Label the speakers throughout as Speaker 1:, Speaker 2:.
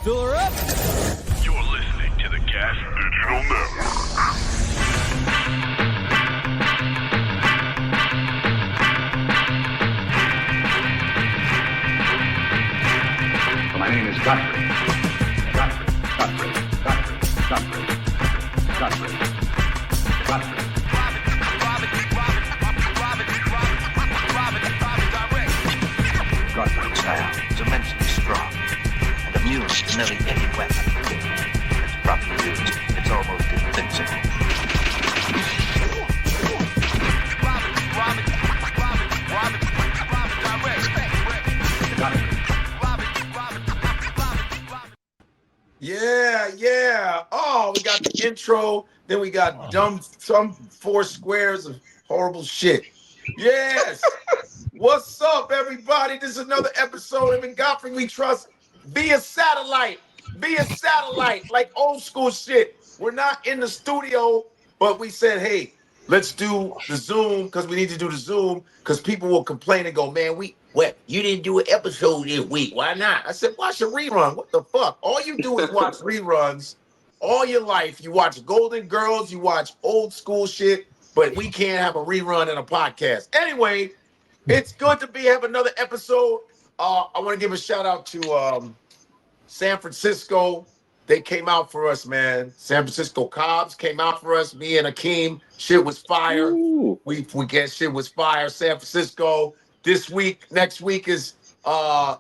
Speaker 1: Fill her up.
Speaker 2: You're listening to the Cast Digital Network.
Speaker 3: My name is Godfrey. Godfrey.
Speaker 4: Godfrey's style is immensely strong and immune to nearly any weapon. It's properly used, it's almost invincible.
Speaker 5: Yeah. Oh, we got the intro. Then we got some 4 squares of horrible shit. Yes. What's up, everybody? This is another episode of In Godfrey We Trust via satellite. Like old school shit. We're not in the studio, but we said, hey, let's do the Zoom because we need to do the Zoom because people will complain and go, man, you didn't do an episode this week. Why not? I said, watch a rerun. What the fuck? All you do is watch reruns all your life. You watch Golden Girls, you watch old school shit, but we can't have a rerun in a podcast. Anyway, it's good to have another episode. I want to give a shout out to San Francisco. They came out for us, man. San Francisco Cobbs came out for us. Me and Akeem. Shit was fire.
Speaker 6: Ooh.
Speaker 5: We get shit was fire. San Francisco. Next week is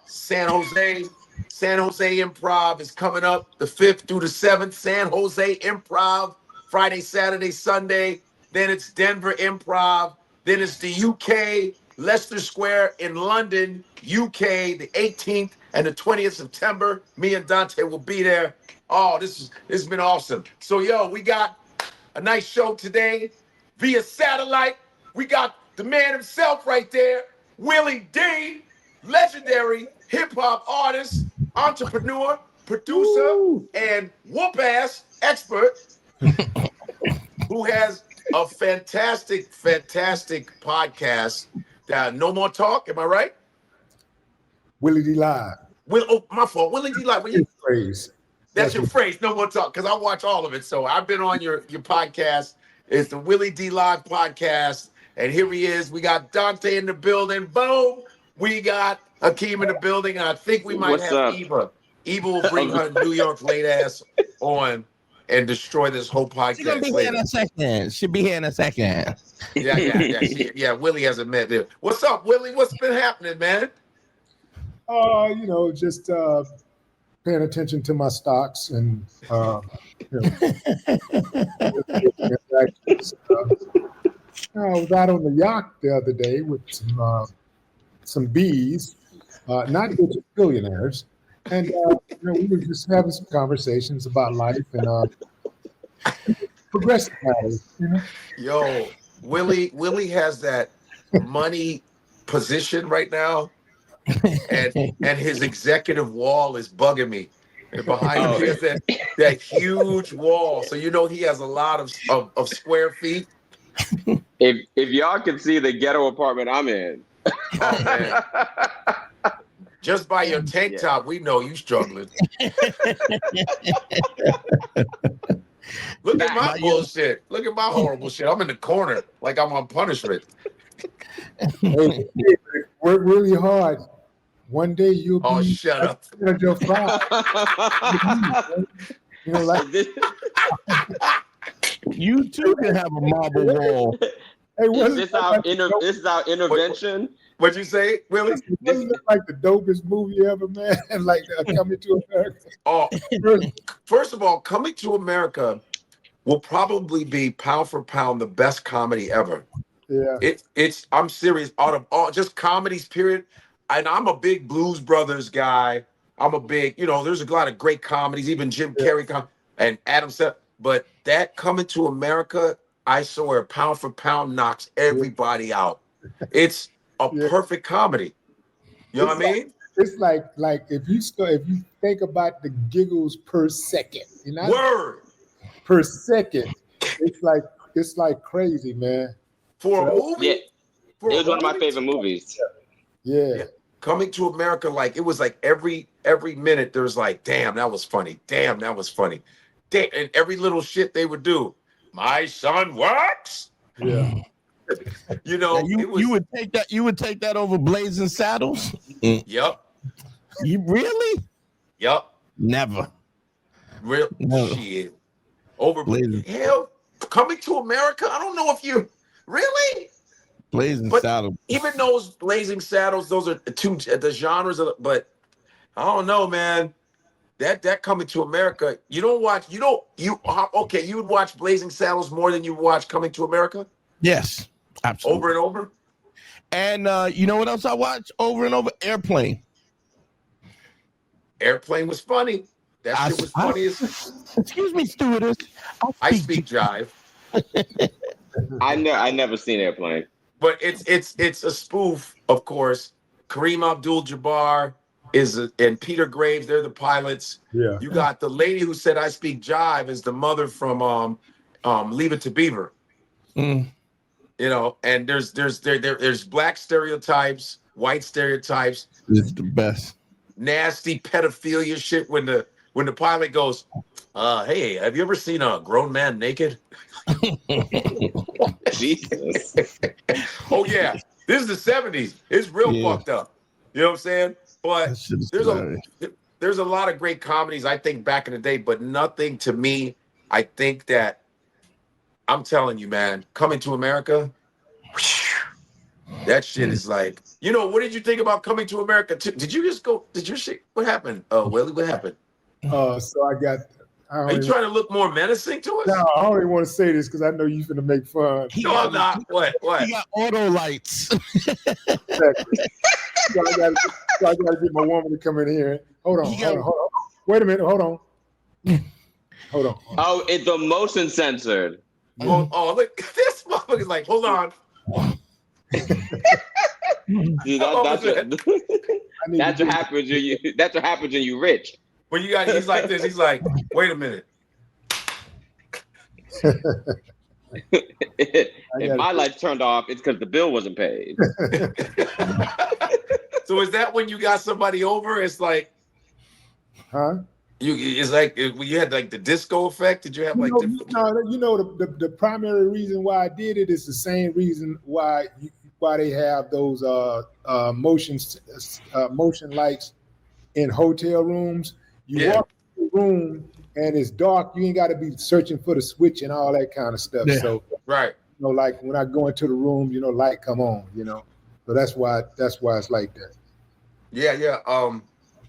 Speaker 5: San Jose. San Jose Improv is coming up the 5th through the 7th. San Jose Improv, Friday, Saturday, Sunday. Then it's Denver Improv. Then it's the UK, Leicester Square in London, UK, the 18th and the 20th September. Me and Dante will be there. Oh, this has been awesome. So, we got a nice show today via satellite. We got the man himself right there, Willie D, legendary hip-hop artist, entrepreneur, producer, and whoop-ass expert who has a fantastic podcast. No More Talk, am I right?
Speaker 7: Willie D Live.
Speaker 5: My fault. Willie D Live.
Speaker 7: Phrase.
Speaker 5: That's your phrase, No More Talk, because I watch all of it. So I've been on your podcast. It's the Willie D Live podcast. And here he is. We got Dante in the building. Boom. We got Akeem in the building. And I think we might have Eva. Eva will bring her New York late ass on and destroy this whole podcast.
Speaker 1: She's going to be here in a second. She'll be here in a second.
Speaker 5: Yeah. Willie hasn't met there. What's up, Willie? What's been happening, man?
Speaker 7: Just paying attention to my stocks and I was out on the yacht the other day with some bees, not just billionaires, and we were just having some conversations about life and progressive matters.
Speaker 5: Yo, Willie has that money position right now. And his executive wall is bugging me. And behind him is that huge wall. So he has a lot of square feet.
Speaker 6: If y'all can see the ghetto apartment I'm in.
Speaker 5: Oh man. Just by your tank top, we know you struggling. Look at my bullshit. Look at my horrible shit. I'm in the corner like I'm on punishment.
Speaker 7: Work really hard. One day you'll be.
Speaker 5: Oh, shut up!
Speaker 7: Your
Speaker 1: You too can have a marble wall.
Speaker 7: Hey,
Speaker 6: this is our intervention.
Speaker 5: What'd you say, Willie?
Speaker 7: This is like the dopest movie ever, man. Like Coming to America.
Speaker 5: Oh, first of all, Coming to America will probably be pound for pound the best comedy ever.
Speaker 7: Yeah,
Speaker 5: I'm serious. Out of all just comedies, period. And I'm a big Blues Brothers guy. I'm a big, there's a lot of great comedies, even Jim Carrey and Adam Sandler. But that Coming to America, I swear, pound for pound knocks everybody out. It's a perfect comedy. You know what I mean?
Speaker 7: It's like if you think about the giggles per second,
Speaker 5: Word
Speaker 7: per second, it's like crazy, man.
Speaker 5: For a movie.
Speaker 6: Yeah, it was one of my favorite movies.
Speaker 7: Yeah.
Speaker 5: Coming to America, it was like every every minute there's like, damn, that was funny. Damn, that was funny. Damn, and every little shit they would do. My son works.
Speaker 7: Yeah.
Speaker 5: You know,
Speaker 1: Yeah,
Speaker 5: it was.
Speaker 1: you would take that over Blazing Saddles?
Speaker 5: Yep.
Speaker 1: You really?
Speaker 5: Yep.
Speaker 1: Never.
Speaker 5: Real
Speaker 1: No.
Speaker 5: shit. Over
Speaker 1: Blazing.
Speaker 5: hell, Coming to America. I don't know if you really.
Speaker 1: Blazing
Speaker 5: But
Speaker 1: Saddles.
Speaker 5: even those Blazing Saddles, those are the genres of. But I don't know, man. That Coming to America. You don't watch. You okay? You would watch Blazing Saddles more than you would watch Coming to America.
Speaker 1: Yes, absolutely.
Speaker 5: Over and over.
Speaker 1: And you know what else I watch over and over? Airplane.
Speaker 5: Airplane was funny. That shit was funny as.
Speaker 1: Excuse me, stewardess.
Speaker 5: I speak jive.
Speaker 6: I never seen Airplane.
Speaker 5: But it's a spoof, of course. Kareem Abdul-Jabbar and Peter Graves, they're the pilots.
Speaker 7: Yeah.
Speaker 5: You got the lady who said I speak jive is the mother from Leave It to Beaver.
Speaker 1: Mm.
Speaker 5: You know, and there's black stereotypes, white stereotypes.
Speaker 1: It's the best.
Speaker 5: Nasty pedophilia shit when the pilot goes, hey, have you ever seen a grown man naked?
Speaker 6: Jesus.
Speaker 5: Oh yeah, this is the 70s. It's real fucked up. You know what I'm saying? But
Speaker 1: That shit is
Speaker 5: there's
Speaker 1: hilarious.
Speaker 5: there's a lot of great comedies, I think, back in the day, but nothing to me. I think that I'm telling you, man, Coming to America, that shit is like, you know, what did you think about Coming to America? Did you just go? Did your shit? What happened? Willie, what happened?
Speaker 7: So I got.
Speaker 5: Are you trying to look more menacing to us?
Speaker 7: No, I don't even want to say this because I know you're going to make fun.
Speaker 5: No, I'm not. What?
Speaker 1: He got auto lights.
Speaker 7: Exactly. So I got to get my woman to come in here. Hold on. Wait a minute. Hold on.
Speaker 6: Oh, it's the motion censored.
Speaker 5: Oh, look, this motherfucker's like, hold on.
Speaker 6: Dude, that's what happens when you. That's what happens when you rich.
Speaker 5: When you got, he's like this. He's like, wait a minute.
Speaker 6: If my lights turned off, it's because the bill wasn't paid.
Speaker 5: So is that when you got somebody over? It's like,
Speaker 7: Huh?
Speaker 5: It's like when you had like the disco effect. Did you have like?
Speaker 7: The primary reason why I did it is the same reason why they have those motion lights in hotel rooms. You walk in the room and it's dark. You ain't got to be searching for the switch and all that kind of stuff.
Speaker 1: Yeah.
Speaker 7: So
Speaker 5: Right.
Speaker 7: Like when I go into the room, light come on. So that's why it's like that.
Speaker 5: Yeah.
Speaker 7: So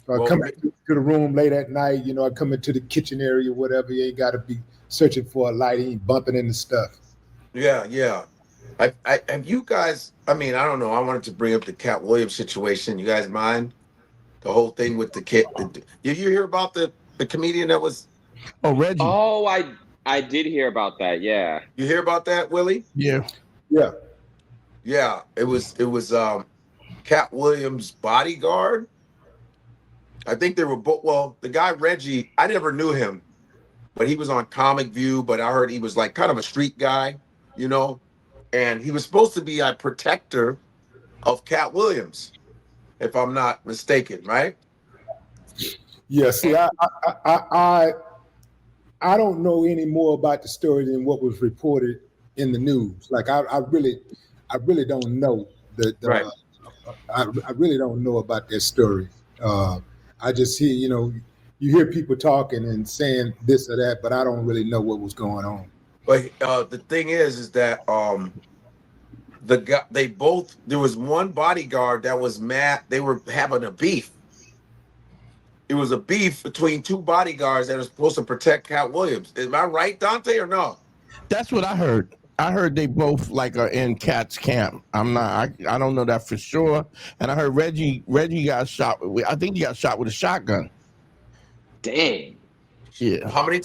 Speaker 7: I come into the room late at night. I come into the kitchen area, whatever. You ain't got to be searching for a light. You ain't bumping into stuff.
Speaker 5: Yeah. Have you guys? I mean, I don't know. I wanted to bring up the Cat Williams situation. You guys mind? The whole thing with the kid. Did you hear about the comedian that was?
Speaker 1: Oh, Reggie.
Speaker 6: Oh, I did hear about that. Yeah.
Speaker 5: You hear about that, Willie?
Speaker 1: Yeah.
Speaker 5: Yeah. It was Cat Williams' bodyguard. I think they were both. Well, the guy Reggie, I never knew him, but he was on Comic View. But I heard he was like kind of a street guy, and he was supposed to be a protector of Cat Williams, if I'm not mistaken, right?
Speaker 7: Yeah. See, I don't know any more about the story than what was reported in the news. Like I really don't know
Speaker 5: Right.
Speaker 7: I really don't know about that story. I just hear, you hear people talking and saying this or that, but I don't really know what was going on.
Speaker 5: But the thing is that there was one bodyguard that was mad. They were having a beef. It was a beef between two bodyguards that are supposed to protect Cat Williams. Am I right, Dante, or no?
Speaker 1: That's what I heard. I heard they both are in Cat's camp. I'm not. I don't know that for sure. And I heard Reggie got shot. I think he got shot with a shotgun.
Speaker 6: Dang.
Speaker 1: Yeah.
Speaker 5: How many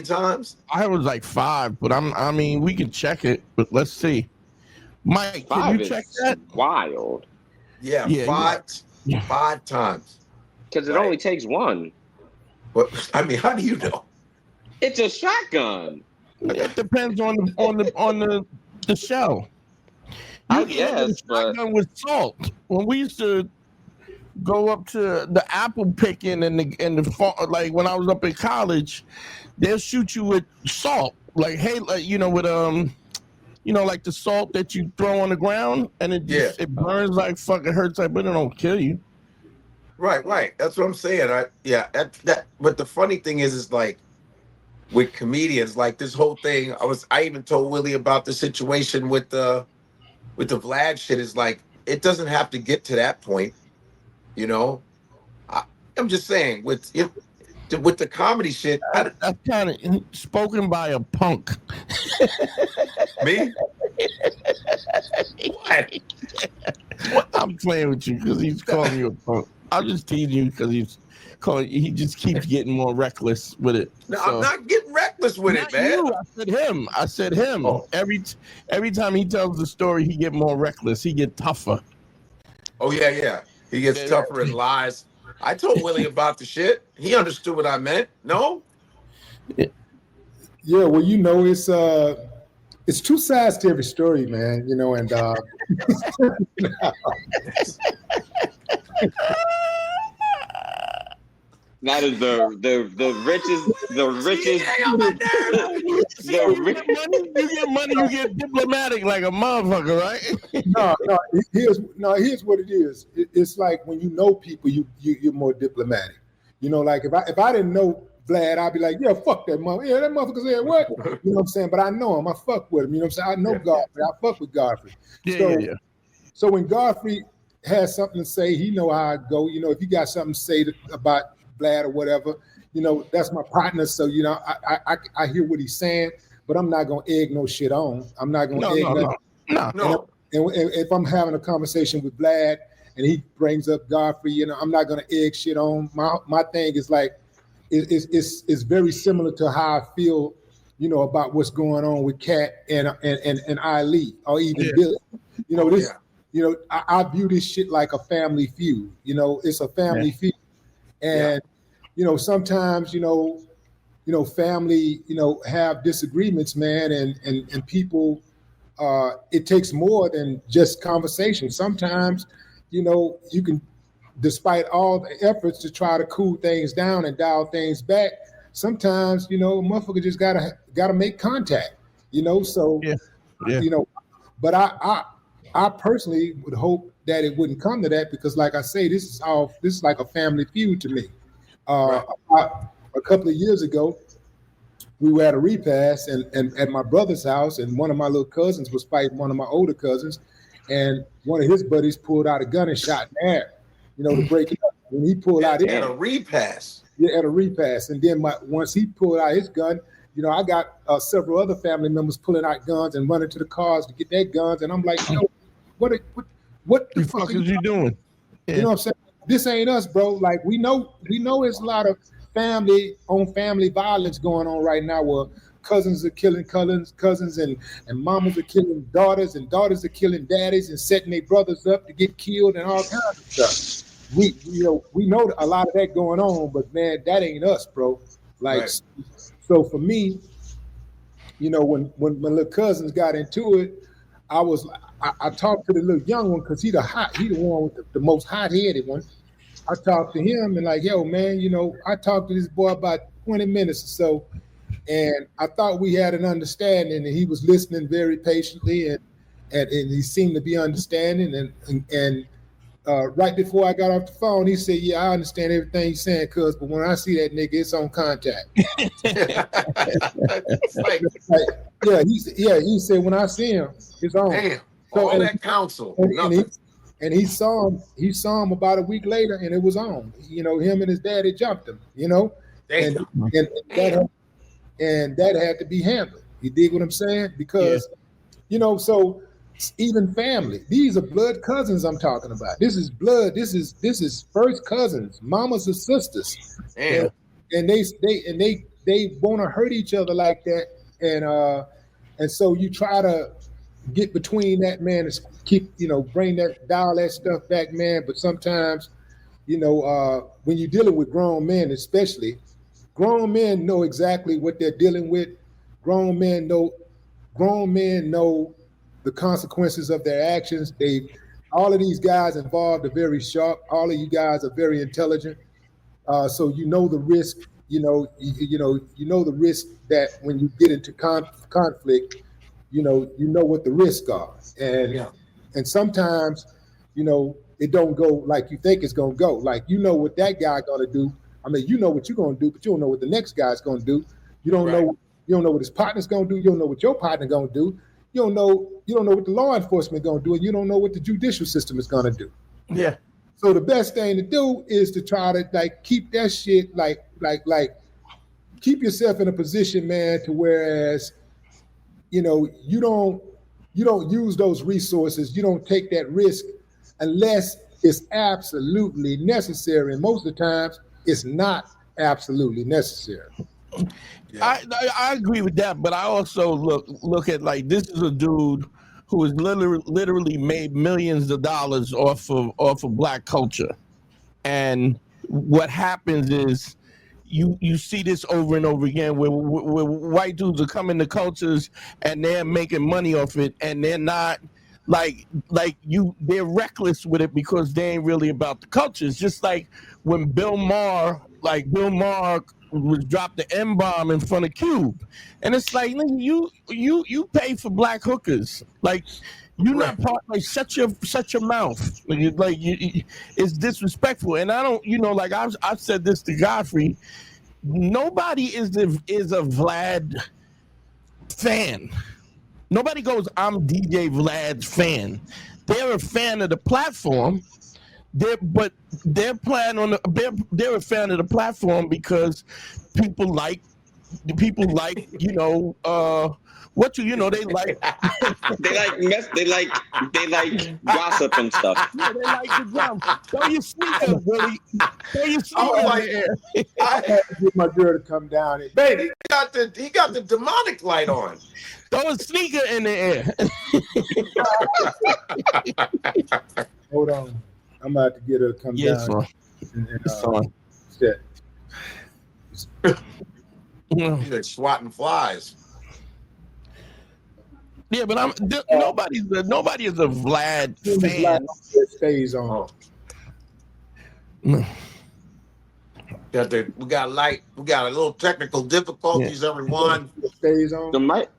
Speaker 5: times?
Speaker 1: I heard it was like 5, but I mean, we can check it. But let's see. Mike, can you check that?
Speaker 6: Wild.
Speaker 5: Yeah, five times.
Speaker 6: Because it only takes one.
Speaker 5: But I mean, how do you know?
Speaker 6: It's a shotgun.
Speaker 1: It depends on the shell.
Speaker 6: I
Speaker 1: You can hit
Speaker 6: guess,
Speaker 1: a shotgun with salt. When we used to go up to the apple picking and like when I was up in college, they'll shoot you with salt, like hey, like with like the salt that you throw on the ground, and it burns like fucking hurts like, but it don't kill you.
Speaker 5: Right. That's what I'm saying. But the funny thing is like with comedians, like this whole thing. I even told Willie about the situation with the Vlad shit. Is like it doesn't have to get to that point, you know. I'm just saying with the comedy shit.
Speaker 1: That's kind of spoken by a punk.
Speaker 5: Me? What?
Speaker 1: I'm playing with you because he's calling you a punk. I'm just teasing you because he just keeps getting more reckless with it.
Speaker 5: No, so, I'm not getting reckless with it, man.
Speaker 1: You, I said him. Oh. Every time he tells the story, he get more reckless. He get tougher.
Speaker 5: Oh yeah. He gets tougher and lies. I told Willie about the shit. He understood what I meant. No?
Speaker 7: Yeah, well, it's two sides to every story, man, and
Speaker 6: That is the richest.
Speaker 1: You get money, you get diplomatic like a motherfucker, right?
Speaker 7: Here's what it is. It's like when you know people, you're more diplomatic. Like if I didn't know Vlad, I'd be like, yeah, fuck that motherfucker. Yeah, that motherfucker said what? You know what I'm saying? But I know him. I fuck with him. You know what I'm saying? I know Godfrey. I fuck with Godfrey.
Speaker 1: Yeah.
Speaker 7: So when Godfrey has something to say, he know how I go. If you got something to say about Vlad or whatever, that's my partner. So, I hear what he's saying, but I'm not going to egg no shit on. I'm not going to egg
Speaker 5: No.
Speaker 7: And if I'm having a conversation with Vlad and he brings up Godfrey, I'm not going to egg shit on. My thing is like, it's very similar to how I feel, about what's going on with Cat and Ali or even Billy. I view this shit like a family feud. It's a family feud. And, sometimes, family, have disagreements, man, and people, it takes more than just conversation. Sometimes, you can, despite all the efforts to try to cool things down and dial things back, sometimes, a motherfucker just gotta make contact, so, but I personally would hope that it wouldn't come to that because, like I say, this is like a family feud to me. A couple of years ago, we were at a repast and at my brother's house, and one of my little cousins was fighting one of my older cousins, and one of his buddies pulled out a gun and shot in the air, to break it up. When he pulled out
Speaker 5: at a repast.
Speaker 7: Yeah, at a repast, and then once he pulled out his gun, I got several other family members pulling out guns and running to the cars to get their guns, and I'm like, what the fuck
Speaker 1: is you doing?
Speaker 7: Yeah. You know what I'm saying? This ain't us, bro. Like we know there's a lot of family violence going on right now where cousins are killing cousins and mamas are killing daughters and daughters are killing daddies and setting their brothers up to get killed and all kinds of stuff. We know a lot of that going on, but man, that ain't us, bro. Like, right. So for me, when my little cousins got into it, I talked to the little young one because he the one with the most hot-headed one. I talked to him and like, yo, man, I talked to this boy about 20 minutes or so, and I thought we had an understanding, and he was listening very patiently, and he seemed to be understanding, and right before I got off the phone, he said, yeah, I understand everything you're saying, cuz, but when I see that nigga, it's on contact. He said, when I see him, it's on.
Speaker 5: Damn, so, all that counsel.
Speaker 7: And he saw him about a week later, and it was on. Him and his daddy jumped him,
Speaker 5: Damn.
Speaker 7: And that had to be handled. You dig what I'm saying? Because, so even family, these are blood cousins I'm talking about. This is blood. This is first cousins, mamas or sisters.
Speaker 5: Damn.
Speaker 7: And they want to hurt each other like that. And so you try to get between that, man, and keep, dial that stuff back, man. But sometimes, when you're dealing with grown men, especially, grown men know exactly what they're dealing with. Grown men know the consequences of their actions. all of these guys involved are very sharp. All of you guys are very intelligent. So you know the risk. You know the risk that when you get into conflict, you know what the risks are, and sometimes, it don't go like you think it's gonna go. Like what that guy gonna do. I mean, you know what you're gonna do, but you don't know what the next guy's gonna do. You don't know. You don't know what his partner's gonna do. You don't know what your partner gonna do. You don't know what the law enforcement gonna do, and you don't know what the judicial system is gonna do.
Speaker 5: Yeah.
Speaker 7: So the best thing to do is to try to keep that shit keep yourself in a position, man, to whereas you don't use those resources, you don't take that risk unless it's absolutely necessary, and most of the times it's not absolutely necessary.
Speaker 1: Yeah. I agree with that, but I also look at this is a dude who has literally made millions of dollars off of Black culture, and what happens is you see this over and over again where white dudes are coming to cultures and they're making money off it, and they're not they're reckless with it because they ain't really about the culture. It's just like when Bill Maher was dropped the M-bomb in front of Cube, and it's like, you pay for black hookers, you're not part. Shut your mouth. It's disrespectful, and I don't. I've said this to Godfrey. Nobody is a Vlad fan. Nobody goes, I'm DJ Vlad's fan. They're a fan of the platform. They're a fan of the platform because people like they like
Speaker 6: they like gossip and stuff.
Speaker 1: Yeah, they like the drum. Throw your sneakers, Willie. Throw your sneakers in the air.
Speaker 7: I had to get my girl to come down. Baby,
Speaker 5: he got the demonic light on.
Speaker 1: Throw a sneaker in the air.
Speaker 7: Hold on. I'm about to get her to come down.
Speaker 5: He's like swatting flies.
Speaker 1: Yeah, but nobody is a Vlad fan.
Speaker 7: Stays on.
Speaker 5: We got a little technical difficulties, everyone.
Speaker 7: Stays on.
Speaker 6: There might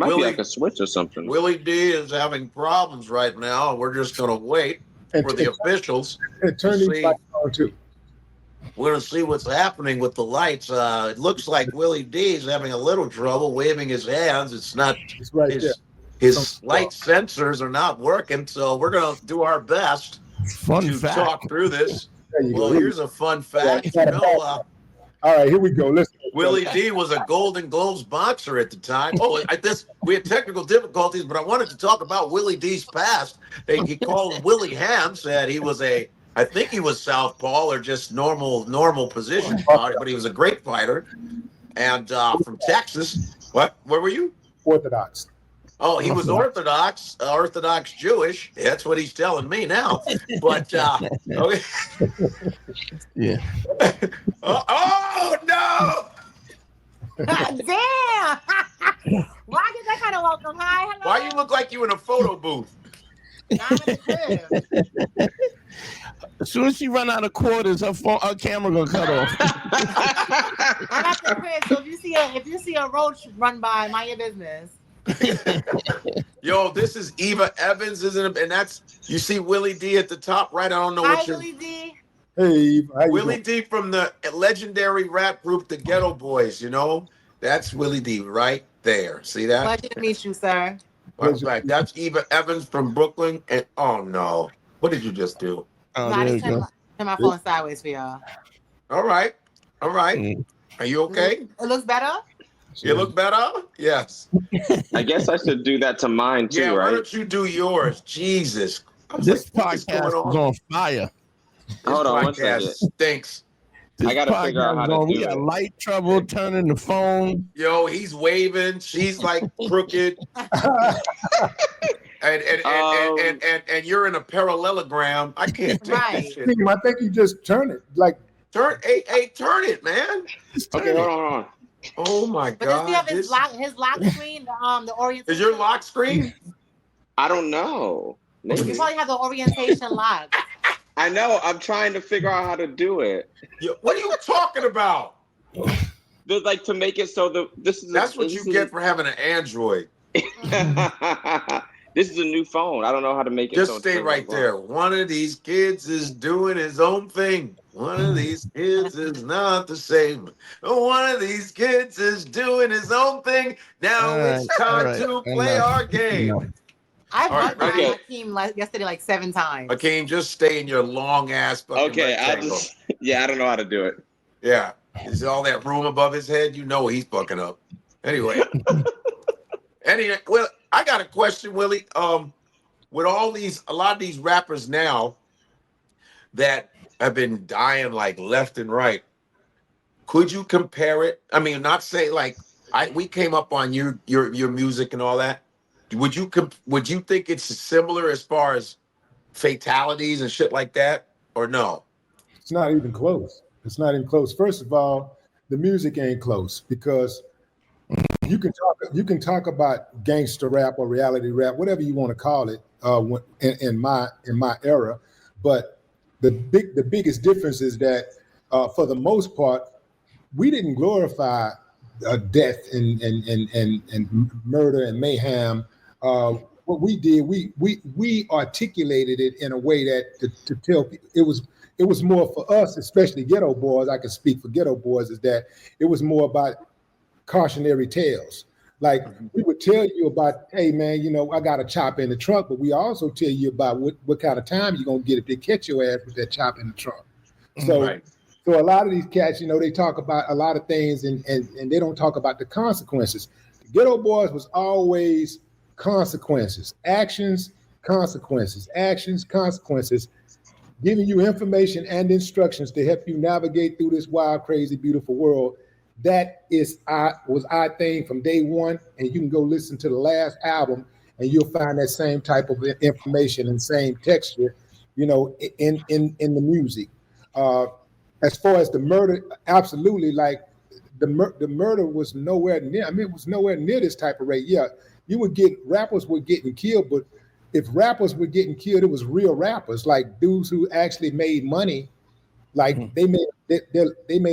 Speaker 6: be like a switch or something.
Speaker 5: Willie D is having problems right now. We're just gonna wait for the officials.
Speaker 7: And turn these lights on too.
Speaker 5: We're gonna see what's happening with the lights. It looks like Willie D is having a little trouble waving his hands. It's not.
Speaker 7: It's right there.
Speaker 5: His light sensors are not working, so we're gonna do our best to talk through this. Here's a fun fact.
Speaker 7: All right, here we go. Listen.
Speaker 5: Willie D was a Golden Globes boxer at the time. We had technical difficulties, but I wanted to talk about Willie D's past. He called Willie Ham, said he was I think he was southpaw or just normal position, but he was a great fighter. And from Texas. What? Where were you?
Speaker 7: Orthodox.
Speaker 5: Oh, he was Orthodox Jewish. That's what he's telling me now. But okay.
Speaker 1: Yeah.
Speaker 5: Oh no!
Speaker 8: Damn! Why get that kind of welcome? Hi, hello.
Speaker 5: Why you look like you in a photo booth?
Speaker 8: I'm in the crib.
Speaker 1: As soon as she run out of quarters, her camera gonna cut off.
Speaker 8: I'm at the crib, so if you see a roach run by, mind your business.
Speaker 5: Yo, this is Eva Evans, isn't it? And that's, you see Willie D at the top, right? I don't know what
Speaker 8: Willie D.
Speaker 7: Hey, Eva.
Speaker 5: Willie D from the legendary rap group, the Ghetto Boys. That's Willie D right there. See that?
Speaker 8: Pleasure to meet you, sir.
Speaker 5: Right, that's Eva Evans from Brooklyn. And oh no, what did you just do?
Speaker 8: Turn my phone sideways for y'all.
Speaker 5: All right. Are you okay?
Speaker 8: It looks better.
Speaker 5: You look better? Yes.
Speaker 6: I guess I should do that to mine too, right?
Speaker 5: Why don't you do yours? Jesus.
Speaker 1: This podcast is on fire.
Speaker 6: Hold on one second.
Speaker 5: Stinks.
Speaker 6: I gotta figure out how to do
Speaker 1: we got
Speaker 6: it.
Speaker 1: light trouble turning the phone.
Speaker 5: Yo, he's waving. She's like crooked. and you're in a parallelogram. I can't take this shit.
Speaker 7: I think you just turn it.
Speaker 5: Turn it, man.
Speaker 6: Okay, hold on.
Speaker 5: Oh my
Speaker 8: But
Speaker 5: God.
Speaker 8: does he have his lock screen, the orient?
Speaker 5: Is your lock screen?
Speaker 6: I don't know. Maybe.
Speaker 8: You probably have the orientation locked.
Speaker 6: I know. I'm trying to figure out how to do it.
Speaker 5: What are you talking about?
Speaker 6: Just like to make it so
Speaker 5: That's what you get for having an Android.
Speaker 6: This is a new phone. I don't know how to make it.
Speaker 5: Just stay right there. One of these kids is doing his own thing. One of these kids is not the same. One of these kids is doing his own thing. Now it's time to play our game.
Speaker 8: I watched Akeem yesterday like 7 times.
Speaker 5: Akeem, just stay in your long ass fucking rectangle.
Speaker 6: I don't know how to do it.
Speaker 5: Yeah. Is all that room above his head? You know he's fucking up. Anyway. Well, I got a question, Willie. With a lot of these rappers now that have been dying like left and right, could you compare it? I mean, not say like we came up on your music and all that. Would you think it's similar as far as fatalities and shit like that, or no?
Speaker 7: It's not even close. It's not even close. First of all, the music ain't close because you can talk about gangster rap or reality rap, whatever you want to call it, in my era. But the biggest difference is that for the most part, we didn't glorify death and murder and mayhem. What we did, we articulated it in a way that to tell people it was more for us, especially ghetto boys. I can speak for ghetto boys, is that it was more about cautionary tales. Like we would tell you about, hey man, I got a chop in the trunk, but we also tell you about what kind of time you're gonna get if they catch your ass with that chop in the trunk. So so a lot of these cats, they talk about a lot of things and they don't talk about the consequences. The ghetto boys was always consequences, actions, consequences, giving you information and instructions to help you navigate through this wild, crazy, beautiful world. That was our thing from day one, and you can go listen to the last album, and you'll find that same type of information and same texture, in the music. As far as the murder, absolutely, like the murder was nowhere near. I mean, it was nowhere near this type of rate. Yeah, rappers were getting killed, but if rappers were getting killed, it was real rappers, like dudes who actually made money, like they made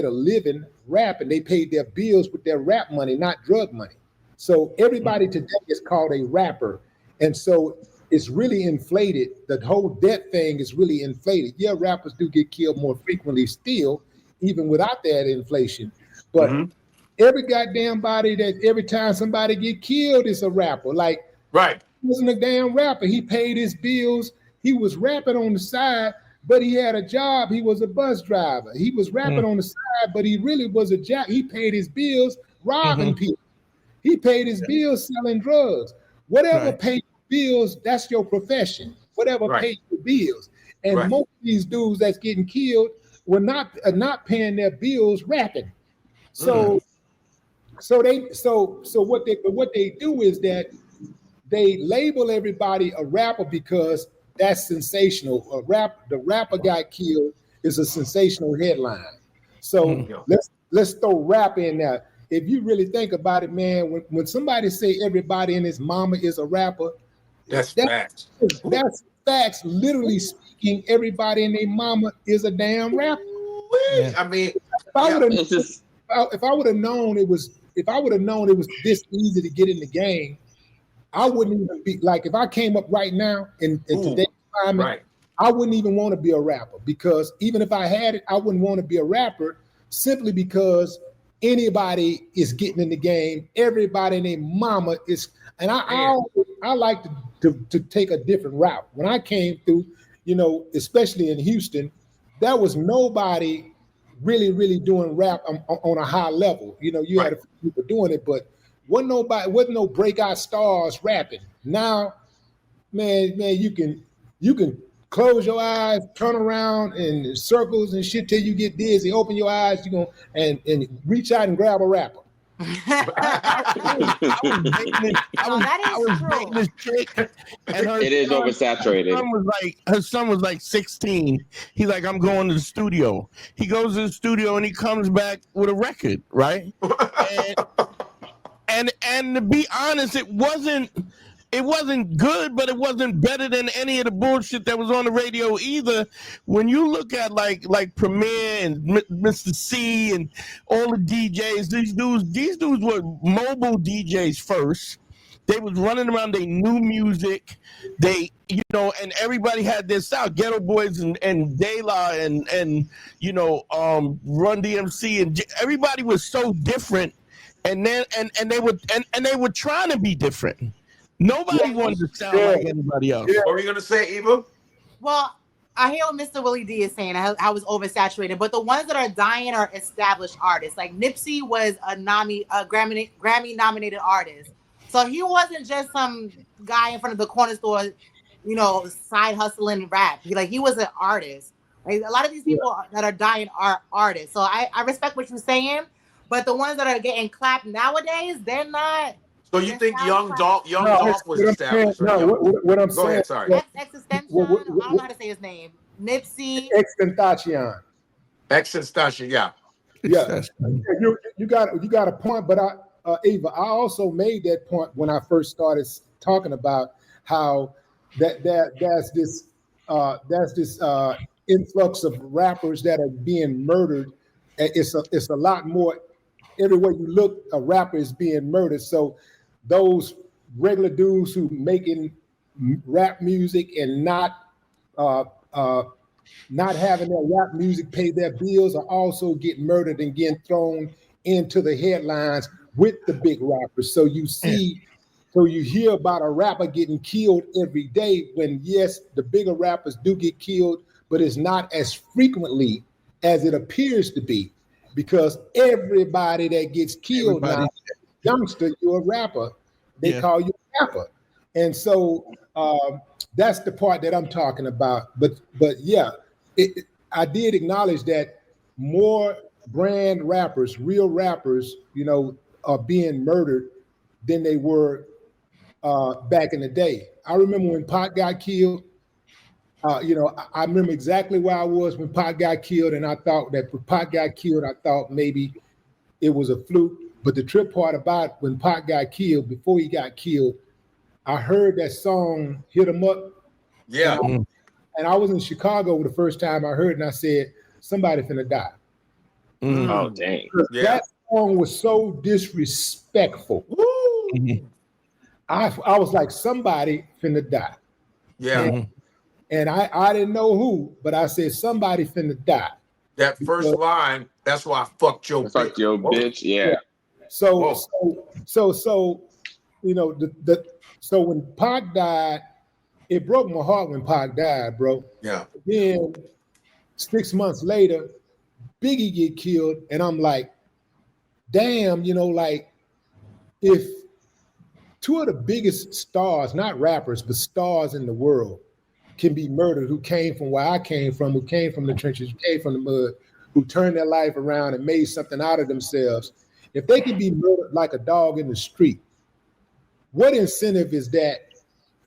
Speaker 7: a living rapping. They paid their bills with their rap money, not drug money. So everybody today is called a rapper, and so it's really inflated. The whole death thing is really inflated. Yeah, rappers do get killed more frequently still, even without that inflation. But every goddamn body that every time somebody get killed is a rapper. Like,
Speaker 5: right.
Speaker 7: He wasn't a damn rapper. He paid his bills. He was rapping on the side, but he had a job. He was a bus driver. He was rapping on the side, but he really was a job. He paid his bills robbing people. He paid his bills selling drugs. Whatever paid bills, that's your profession. Whatever paid your bills. And most of these dudes that's getting killed were not paying their bills rapping. So what they do is that they label everybody a rapper because that's sensational. The rapper got killed is a sensational headline. So let's throw rap in there. If you really think about it, man, when somebody say everybody and his mama is a rapper,
Speaker 5: that's facts.
Speaker 7: That's facts. Literally speaking, everybody and their mama is a damn rapper.
Speaker 5: I mean,
Speaker 7: if I would have known it was this easy to get in the game, I wouldn't even be like, if I came up right now in today's climate, I wouldn't even want to be a rapper, because even if I had it, I wouldn't want to be a rapper simply because anybody is getting in the game. Everybody and their mama is, and I like to take a different route. When I came through, especially in Houston, there was nobody really doing rap on a high level. You had a few people doing it, but wasn't no breakout stars rapping. Now, man, you can close your eyes, turn around in circles and shit till you get dizzy. Open your eyes, and reach out and grab a rapper.
Speaker 1: I was dating this chick, and
Speaker 6: it is oversaturated.
Speaker 1: Her son was like 16. He's like, I'm going to the studio. He goes to the studio and he comes back with a record, right? And to be honest, it wasn't it wasn't good, but it wasn't better than any of the bullshit that was on the radio either. When you look at like Premier and Mr. C and all the DJs, these dudes were mobile DJs first. They was running around. They knew music. They, and everybody had their style. Ghetto Boys and De La and Run DMC and everybody was so different. And then and they were trying to be different. Nobody wanted to sound like anybody else.
Speaker 5: What were you gonna say, Eva?
Speaker 8: Well, I hear what Mr. Willie D is saying. I was oversaturated, but the ones that are dying are established artists. Like Nipsey was a Grammy nominated artist, so he wasn't just some guy in front of the corner store, side hustling rap. He was an artist. Like, a lot of these people that are dying are artists. So I respect what you're saying, but the ones that are getting clapped nowadays, they're not.
Speaker 5: So you think Young Dolph was established?
Speaker 7: No, what I'm saying.
Speaker 5: Go ahead, sorry.
Speaker 8: Extension. I don't know how to say his name. Nipsey.
Speaker 7: Extentacion.
Speaker 5: Extentacion, yeah.
Speaker 7: Yeah. You got a point, but Eva, I also made that point when I first started talking about how there's this influx of rappers that are being murdered. It's a lot more. Everywhere you look, a rapper is being murdered. So those regular dudes who making rap music and not having their rap music pay their bills are also getting murdered and getting thrown into the headlines with the big rappers. So you hear about a rapper getting killed every day when, yes, the bigger rappers do get killed, but it's not as frequently as it appears to be, because everybody that gets killed now, youngster, you're a rapper. They call you a rapper. And so that's the part that I'm talking about. But yeah, I did acknowledge that more brand rappers, real rappers, are being murdered than they were back in the day. I remember when Pac got killed. I remember exactly where I was when Pac got killed, and I thought that when Pac got killed, I thought maybe it was a fluke. But the trip part about when Pac got killed, before he got killed, I heard that song "Hit 'Em Up."
Speaker 5: Yeah.
Speaker 7: And I was in Chicago the first time I heard it, and I said, "Somebody finna die."
Speaker 6: Oh dang!
Speaker 5: Yeah.
Speaker 7: That song was so disrespectful.
Speaker 5: Woo!
Speaker 7: I was like, "Somebody finna die."
Speaker 5: Yeah.
Speaker 7: And I didn't know who, but I said, "Somebody finna die."
Speaker 5: That first line, that's why I fucked your bitch.
Speaker 6: Fuck your bitch, yeah.
Speaker 7: So so when Pac died, it broke my heart when Pac died, bro.
Speaker 5: Yeah.
Speaker 7: Then 6 months later, Biggie get killed, and I'm like, damn, if two of the biggest stars, not rappers, but stars in the world, can be murdered, who came from where I came from, who came from the trenches, who came from the mud, who turned their life around and made something out of themselves. If they can be murdered like a dog in the street, what incentive is that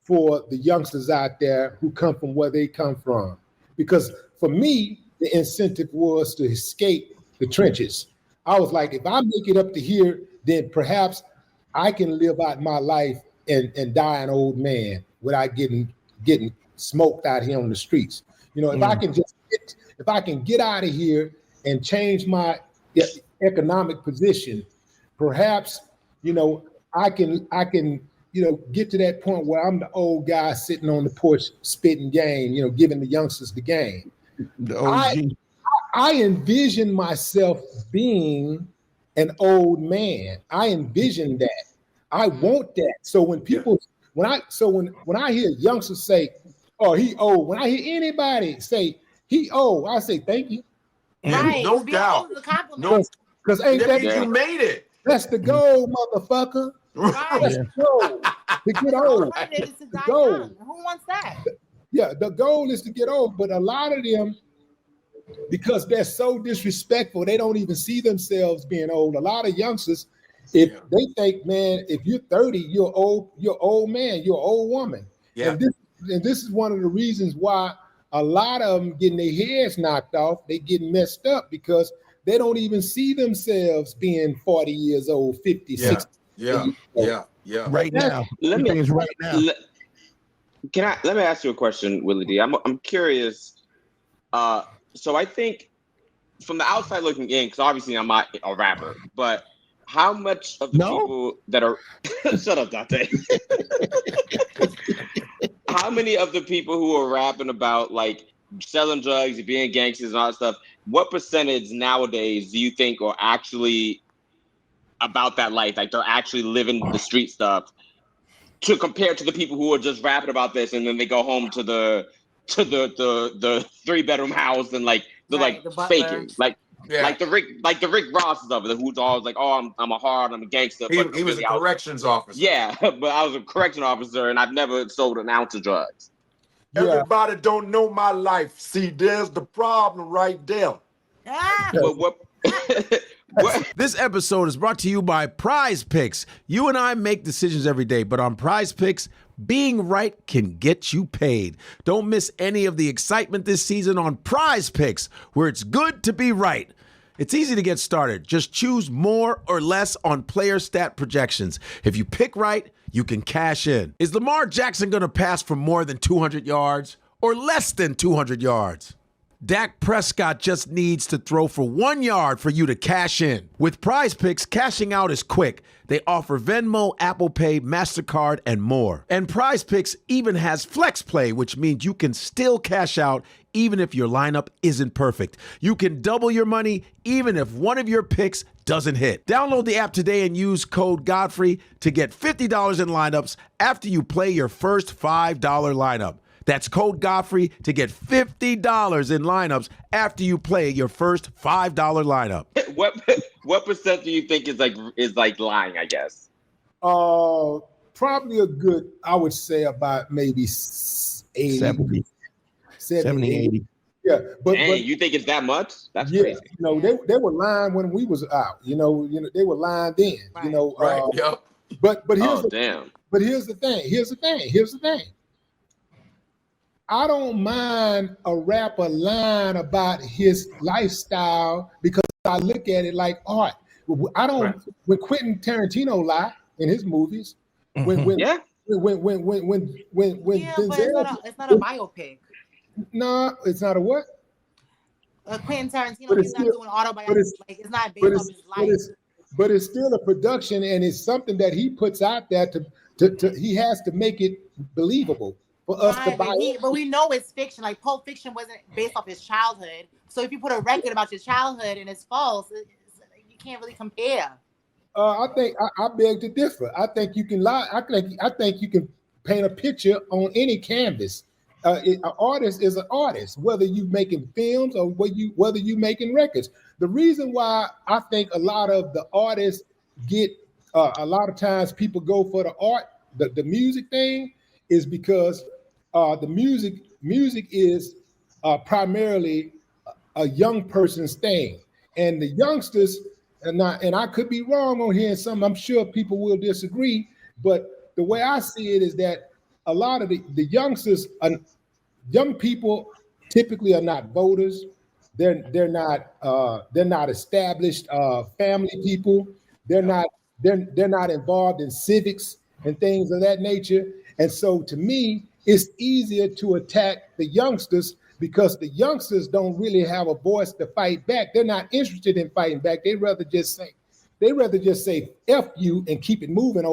Speaker 7: for the youngsters out there who come from where they come from? Because for me, the incentive was to escape the trenches. I was like, if I make it up to here, then perhaps I can live out my life and die an old man without getting smoked out here on the streets. If I can get out of here and change my economic position, perhaps I can get to that point where I'm the old guy sitting on the porch spitting game, giving the youngsters the game. I envision myself being an old man. I envision that. I want that. So when people when I hear youngsters say, "Oh, he old," when I hear anybody say he old, I say thank you.
Speaker 8: Right.
Speaker 5: No doubt.
Speaker 8: No.
Speaker 7: Because ain't that
Speaker 5: you made it.
Speaker 7: That's the goal, motherfucker.
Speaker 8: Right.
Speaker 7: That's the goal. To get old.
Speaker 8: The goal. Who wants that?
Speaker 7: Yeah, the goal is to get old, but a lot of them, because they're so disrespectful, they don't even see themselves being old. A lot of youngsters, if they think, man, if you're 30, you're old man, you're an old woman.
Speaker 5: Yeah.
Speaker 7: And this is one of the reasons why a lot of them getting their heads knocked off, they getting messed up because they don't even see themselves being 40 years old, 50, 60.
Speaker 5: Yeah.
Speaker 1: Right now.
Speaker 6: Let me
Speaker 1: Things right now.
Speaker 6: Let me ask you a question, Willie D. I'm curious. So I think from the outside looking in, because obviously I'm not a rapper, but how much of the people that are shut up, Dante. How many of the people who are rapping about like selling drugs, being gangsters, and all that stuff? What percentage nowadays do you think are actually about that life? Like they're actually living the street stuff, to compare to the people who are just rapping about this and then they go home to the 3-bedroom house and like they're like
Speaker 8: the
Speaker 6: faking, like the Rick Rosses of it, who's always like, oh, I'm a gangster. But
Speaker 5: He was a corrections officer.
Speaker 6: Yeah, but I was a correction officer and I've never sold an ounce of drugs.
Speaker 5: Everybody don't know my life. See, there's the problem right there.
Speaker 6: But what?
Speaker 9: This episode is brought to you by Prize Picks. You and I make decisions every day, but on Prize Picks, being right can get you paid. Don't miss any of the excitement this season on Prize Picks, where it's good to be right. It's easy to get started. Just choose more or less on player stat projections. If you pick right, you can cash in. Is Lamar Jackson going to pass for more than 200 yards or less than 200 yards? Dak Prescott just needs to throw for 1 yard for you to cash in. With Prize Picks, cashing out is quick. They offer Venmo, Apple Pay, MasterCard, and more. And Prize Picks even has Flex Play, which means you can still cash out even if your lineup isn't perfect. You can double your money even if one of your picks doesn't hit. Download the app today and use code Godfrey to get $50 in lineups after you play your first $5 lineup. That's code Godfrey to get $50 in lineups after you play your first $5 lineup.
Speaker 6: What percent do you think is like lying, I guess?
Speaker 7: Probably a good, I would say about maybe 80. 70, 80. Yeah, but
Speaker 6: you think it's that much? That's
Speaker 7: yeah,
Speaker 6: crazy.
Speaker 7: You know, they were lying when we was out. You know, they were lying then. Right. You know, But here's here's the thing. I don't mind a rapper lying about his lifestyle because I look at it like art. I don't. When Quentin Tarantino lie in his movies, when
Speaker 8: it's not a biopic.
Speaker 7: No, it's not a what?
Speaker 8: Quentin Tarantino, he's not doing autobiography. It's not based on his life.
Speaker 7: But it's still a production, and it's something that he puts out there to he has to make it believable for us to buy.
Speaker 8: But we know it's fiction. Like Pulp Fiction wasn't based off his childhood. So if you put a record about your childhood and it's false, you can't really compare.
Speaker 7: I think I beg to differ. I think you can lie. I think you can paint a picture on any canvas. An artist is an artist, whether you making films or whether you making records. The reason why I think a lot of the artists get a lot of times people go for the art, the music thing, is because the music is primarily a young person's thing, and the youngsters. And I could be wrong on here, and some I'm sure people will disagree, but the way I see it is that a lot of the youngsters, young people typically are not voters. They're not established family people. They're not involved in civics and things of that nature. And so to me, it's easier to attack the youngsters because the youngsters don't really have a voice to fight back. They're not interested in fighting back. They'd rather just say F you and keep it moving.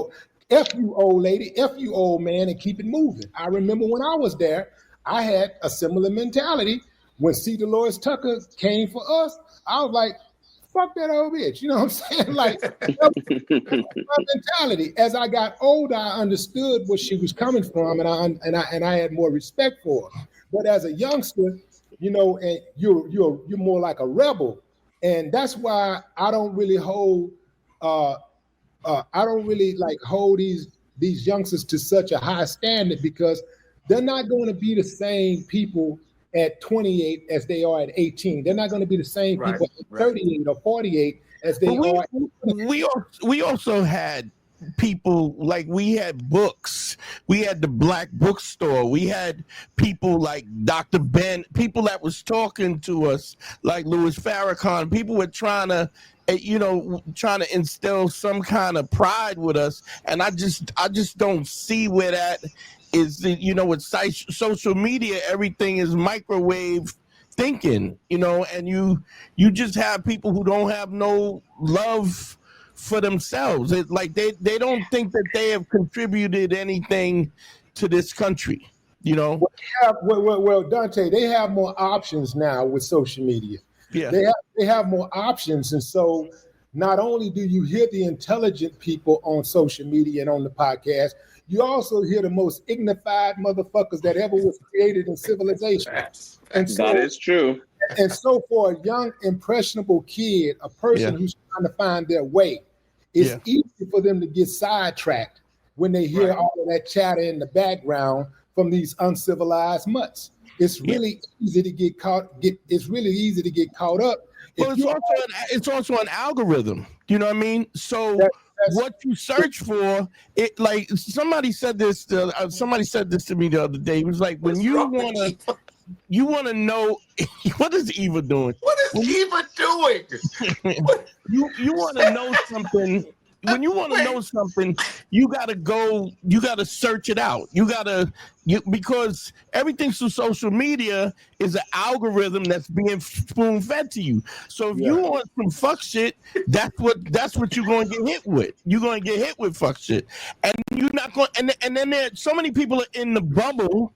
Speaker 7: F you, old lady, F you, old man, and keep it moving. I remember when I was there, I had a similar mentality. When C. Dolores Tucker came for us, I was like, fuck that old bitch. You know what I'm saying? Like, that's my mentality. As I got older, I understood where she was coming from, and I had more respect for her. But as a youngster, you know, and you're more like a rebel, and that's why I don't really hold hold these youngsters to such a high standard because they're not going to be the same people at 28 as they are at 18. They're not going to be the same people at 38 or 48 as they are.
Speaker 1: We also had people, like we had books, we had the Black Bookstore, we had people like Dr. Ben, people that was talking to us like Louis Farrakhan. People were trying to trying to instill some kind of pride with us, and I just don't see where that is. With social media, everything is microwave thinking, and you just have people who don't have no love for themselves. It's like they don't think that they have contributed anything to this country.
Speaker 7: Well, Dante, they have more options now with social media.
Speaker 1: Yeah,
Speaker 7: they have more options, and so not only do you hear the intelligent people on social media and on the podcast, you also hear the most ignified motherfuckers that ever was created in civilization. And so,
Speaker 6: that is true.
Speaker 7: And so, for a young impressionable kid, a person who's trying to find their way, it's easy for them to get sidetracked when they hear all of that chatter in the background from these uncivilized mutts. It's really easy to get caught. It's really easy to get caught up.
Speaker 1: Well, it's also an algorithm. You know what I mean? So what you search for, it like somebody said this. Somebody said this to me the other day. It was like when you want to know what is Eva doing?
Speaker 5: What is Eva doing?
Speaker 1: you want to know something. When you want to know something, you gotta search it out. Because everything through social media is an algorithm that's being spoon fed to you. So if you want some fuck shit, that's what you're going to get hit with. You're going to get hit with fuck shit, and you're not going. And then there so many people are in the bubble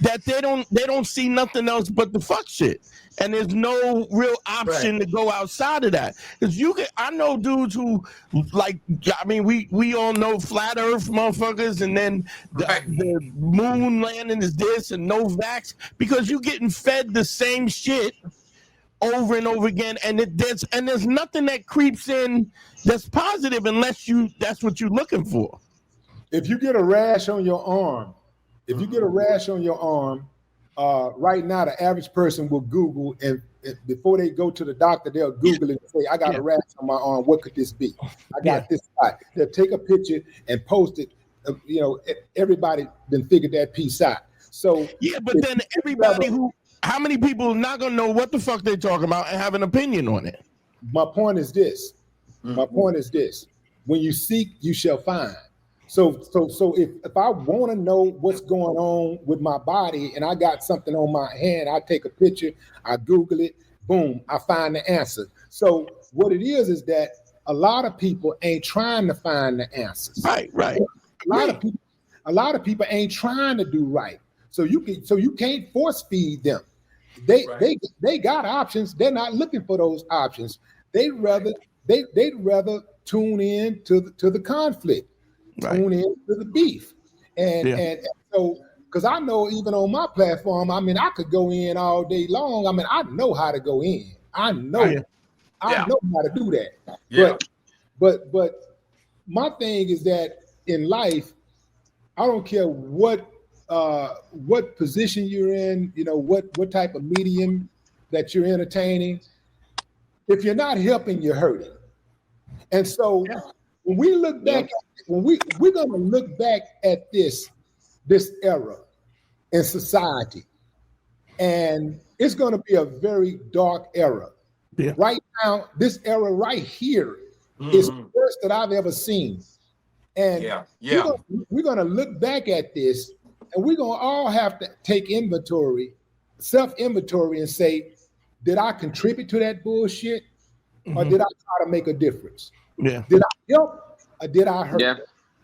Speaker 1: that they don't see nothing else but the fuck shit, and there's no real option to go outside of that. Because I know dudes who we all know flat Earth motherfuckers, and then the moon landing is this and no vax, because you're getting fed the same shit over and over again, and there's nothing that creeps in that's positive unless that's what you're looking for.
Speaker 7: If you get a rash on your arm. Right now, the average person will Google, and before they go to the doctor, they'll Google it and say, I got a rash on my arm. What could this be? I got this spot. They'll take a picture and post it. Everybody then figured that piece out. So
Speaker 1: but then how many people are not going to know what the fuck they're talking about and have an opinion on it?
Speaker 7: My point is this. When you seek, you shall find. So if I want to know what's going on with my body and I got something on my hand, I take a picture, I Google it, boom, I find the answer. So what it is that a lot of people ain't trying to find the answers.
Speaker 1: Right.
Speaker 7: A lot of people ain't trying to do right. So you can't force feed them. They got options. They're not looking for those options. They'd rather tune in to the conflict. Tune in to the beef, and so because I know even on my platform, I mean, I could go in all day long. I mean, I know how to go in. I know how to do that.
Speaker 5: Yeah.
Speaker 7: But my thing is that in life, I don't care what position you're in, what type of medium that you're entertaining. If you're not helping, you're hurting. And so when we look back, we're going to look back at this era in society, and it's going to be a very dark era. Yeah. Right now, this era right here is the worst that I've ever seen. And we're going to look back at this, and we're going to all have to take self-inventory, and say, did I contribute to that bullshit, or did I try to make a difference?
Speaker 1: Yeah.
Speaker 7: Did I help? Or did I hurt? Yeah.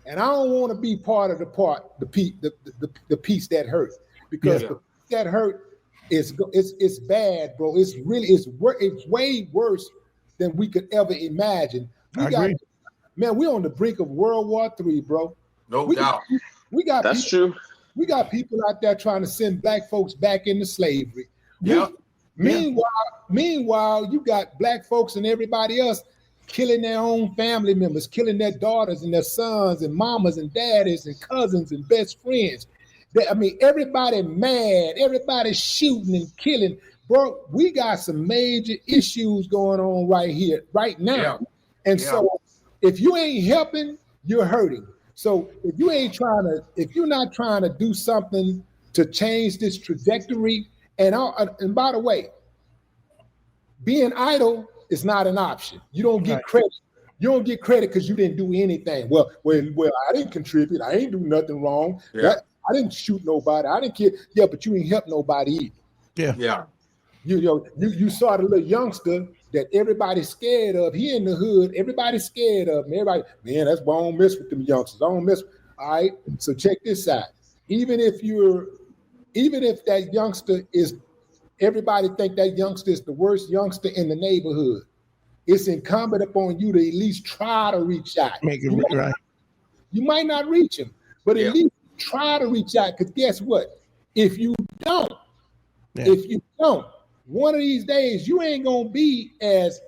Speaker 7: And I don't want to be part of the piece that hurt, because the piece that hurt it's bad, bro. It's way worse than we could ever imagine. We're on the brink of World War III, bro.
Speaker 5: No doubt.
Speaker 6: That's true.
Speaker 7: We got people out there trying to send black folks back into slavery.
Speaker 5: Yeah.
Speaker 7: Meanwhile, you got black folks and everybody else killing their own family members, killing their daughters and their sons and mamas and daddies and cousins and best friends. Everybody mad, everybody shooting and killing. Bro, we got some major issues going on right here, right now. Yeah. And so if you ain't helping, you're hurting. So if you're not trying to do something to change this trajectory, and by the way, being idle is not an option. You don't get credit. You don't get credit because you didn't do anything. Well, I didn't contribute. I ain't do nothing wrong.
Speaker 5: Yeah.
Speaker 7: I didn't shoot nobody. I didn't care. Yeah, but you ain't help nobody either.
Speaker 5: Yeah.
Speaker 7: You saw the little youngster that everybody's scared of. He in the hood. Everybody's scared of him. Everybody, man, that's why I don't mess with them youngsters. I don't mess. All right. So check this out. Even if that youngster is, everybody think that youngster is the worst youngster in the neighborhood. It's incumbent upon you to at least try to reach out.
Speaker 1: Make it right.
Speaker 7: You might not reach him, but at least try to reach out. Because guess what? If you don't, one of these days you ain't gonna be as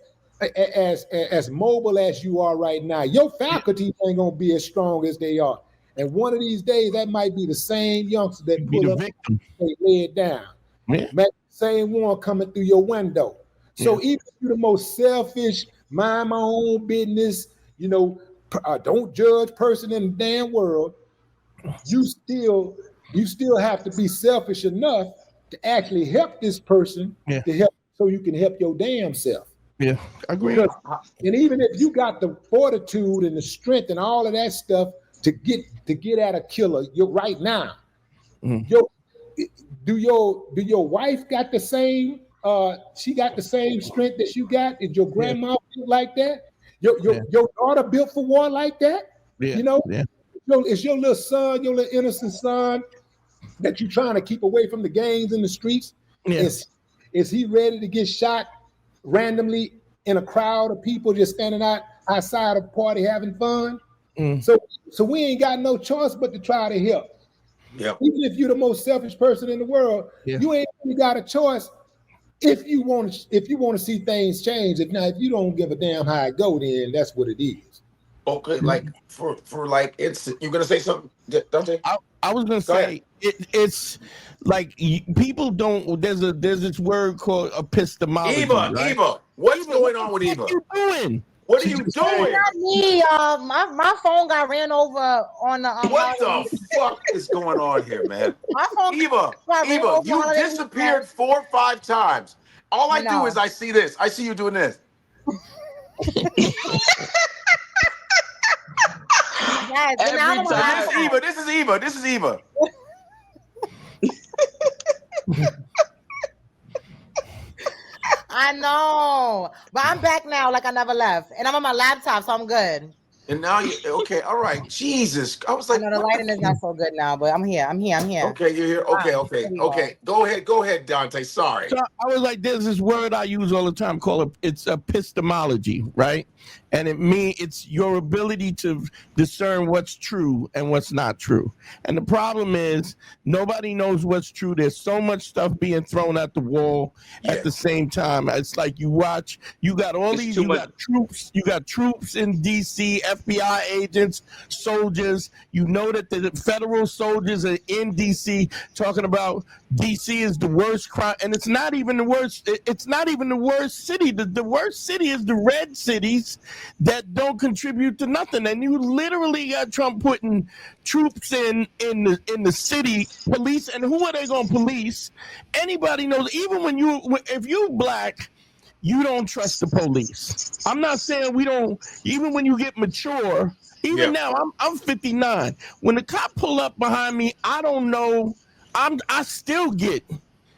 Speaker 7: mobile as you are right now. Your faculties ain't gonna be as strong as they are. And one of these days, that might be the same youngster that pull up and lay it down. Yeah. Same one coming through your window. So even if you're the most selfish, mind my own business, don't judge person in the damn world, you still have to be selfish enough to actually help this person to help, so you can help your damn self.
Speaker 1: Yeah, I agree.
Speaker 7: And even if you got the fortitude and the strength and all of that stuff to get at a killer, you're right now. Do your wife got the same? She got the same strength that you got? Did your grandma built like that? Your daughter built for war like that? It's your little son, your little innocent son that you're trying to keep away from the gangs in the streets. Is he ready to get shot randomly in a crowd of people just standing outside a party having fun? So we ain't got no choice but to try to help. Even if you're the most selfish person in the world, you ain't really got a choice if you want to see things change. If you don't give a damn how it go, then that's what it is.
Speaker 5: Okay, like for like instant, you're gonna say something, Dante?
Speaker 1: I was gonna say it's like people don't. There's this word called epistemology.
Speaker 5: Eva, what's going on with Eva?
Speaker 1: What are you doing?
Speaker 5: What are you doing?
Speaker 10: Not me. My phone got ran over on the.
Speaker 5: What the fuck is going on here, man?
Speaker 10: My phone.
Speaker 5: Eva, you disappeared 4 or 5 times. All I do is I see this. I see you doing this.
Speaker 10: Yes,
Speaker 5: Every time. This is Eva.
Speaker 10: I know, but I'm back now like I never left, and I'm on my laptop, so I'm good.
Speaker 5: And now okay, all right. Jesus, I was like,
Speaker 10: the lighting is not so good now, but I'm here.
Speaker 5: Okay, you're here. Okay. Go ahead, Dante. Sorry.
Speaker 1: So I was like, there's this word I use all the time called it's epistemology, right? And it's your ability to discern what's true and what's not true. And the problem is nobody knows what's true. There's so much stuff being thrown at the wall at the same time. It's like you got all these, you got troops in DC, FBI agents, soldiers. You know that the federal soldiers are in DC talking about DC is the worst crime, and it's not even the worst. It's not even the worst city. The worst city is the red cities that don't contribute to nothing. And you literally got Trump putting troops in the city, police, and who are they going to police? Anybody knows. Even if you black, you don't trust the police. I'm not saying we don't. Even when you get mature, even now, I'm 59. When the cop pull up behind me, I don't know. I still get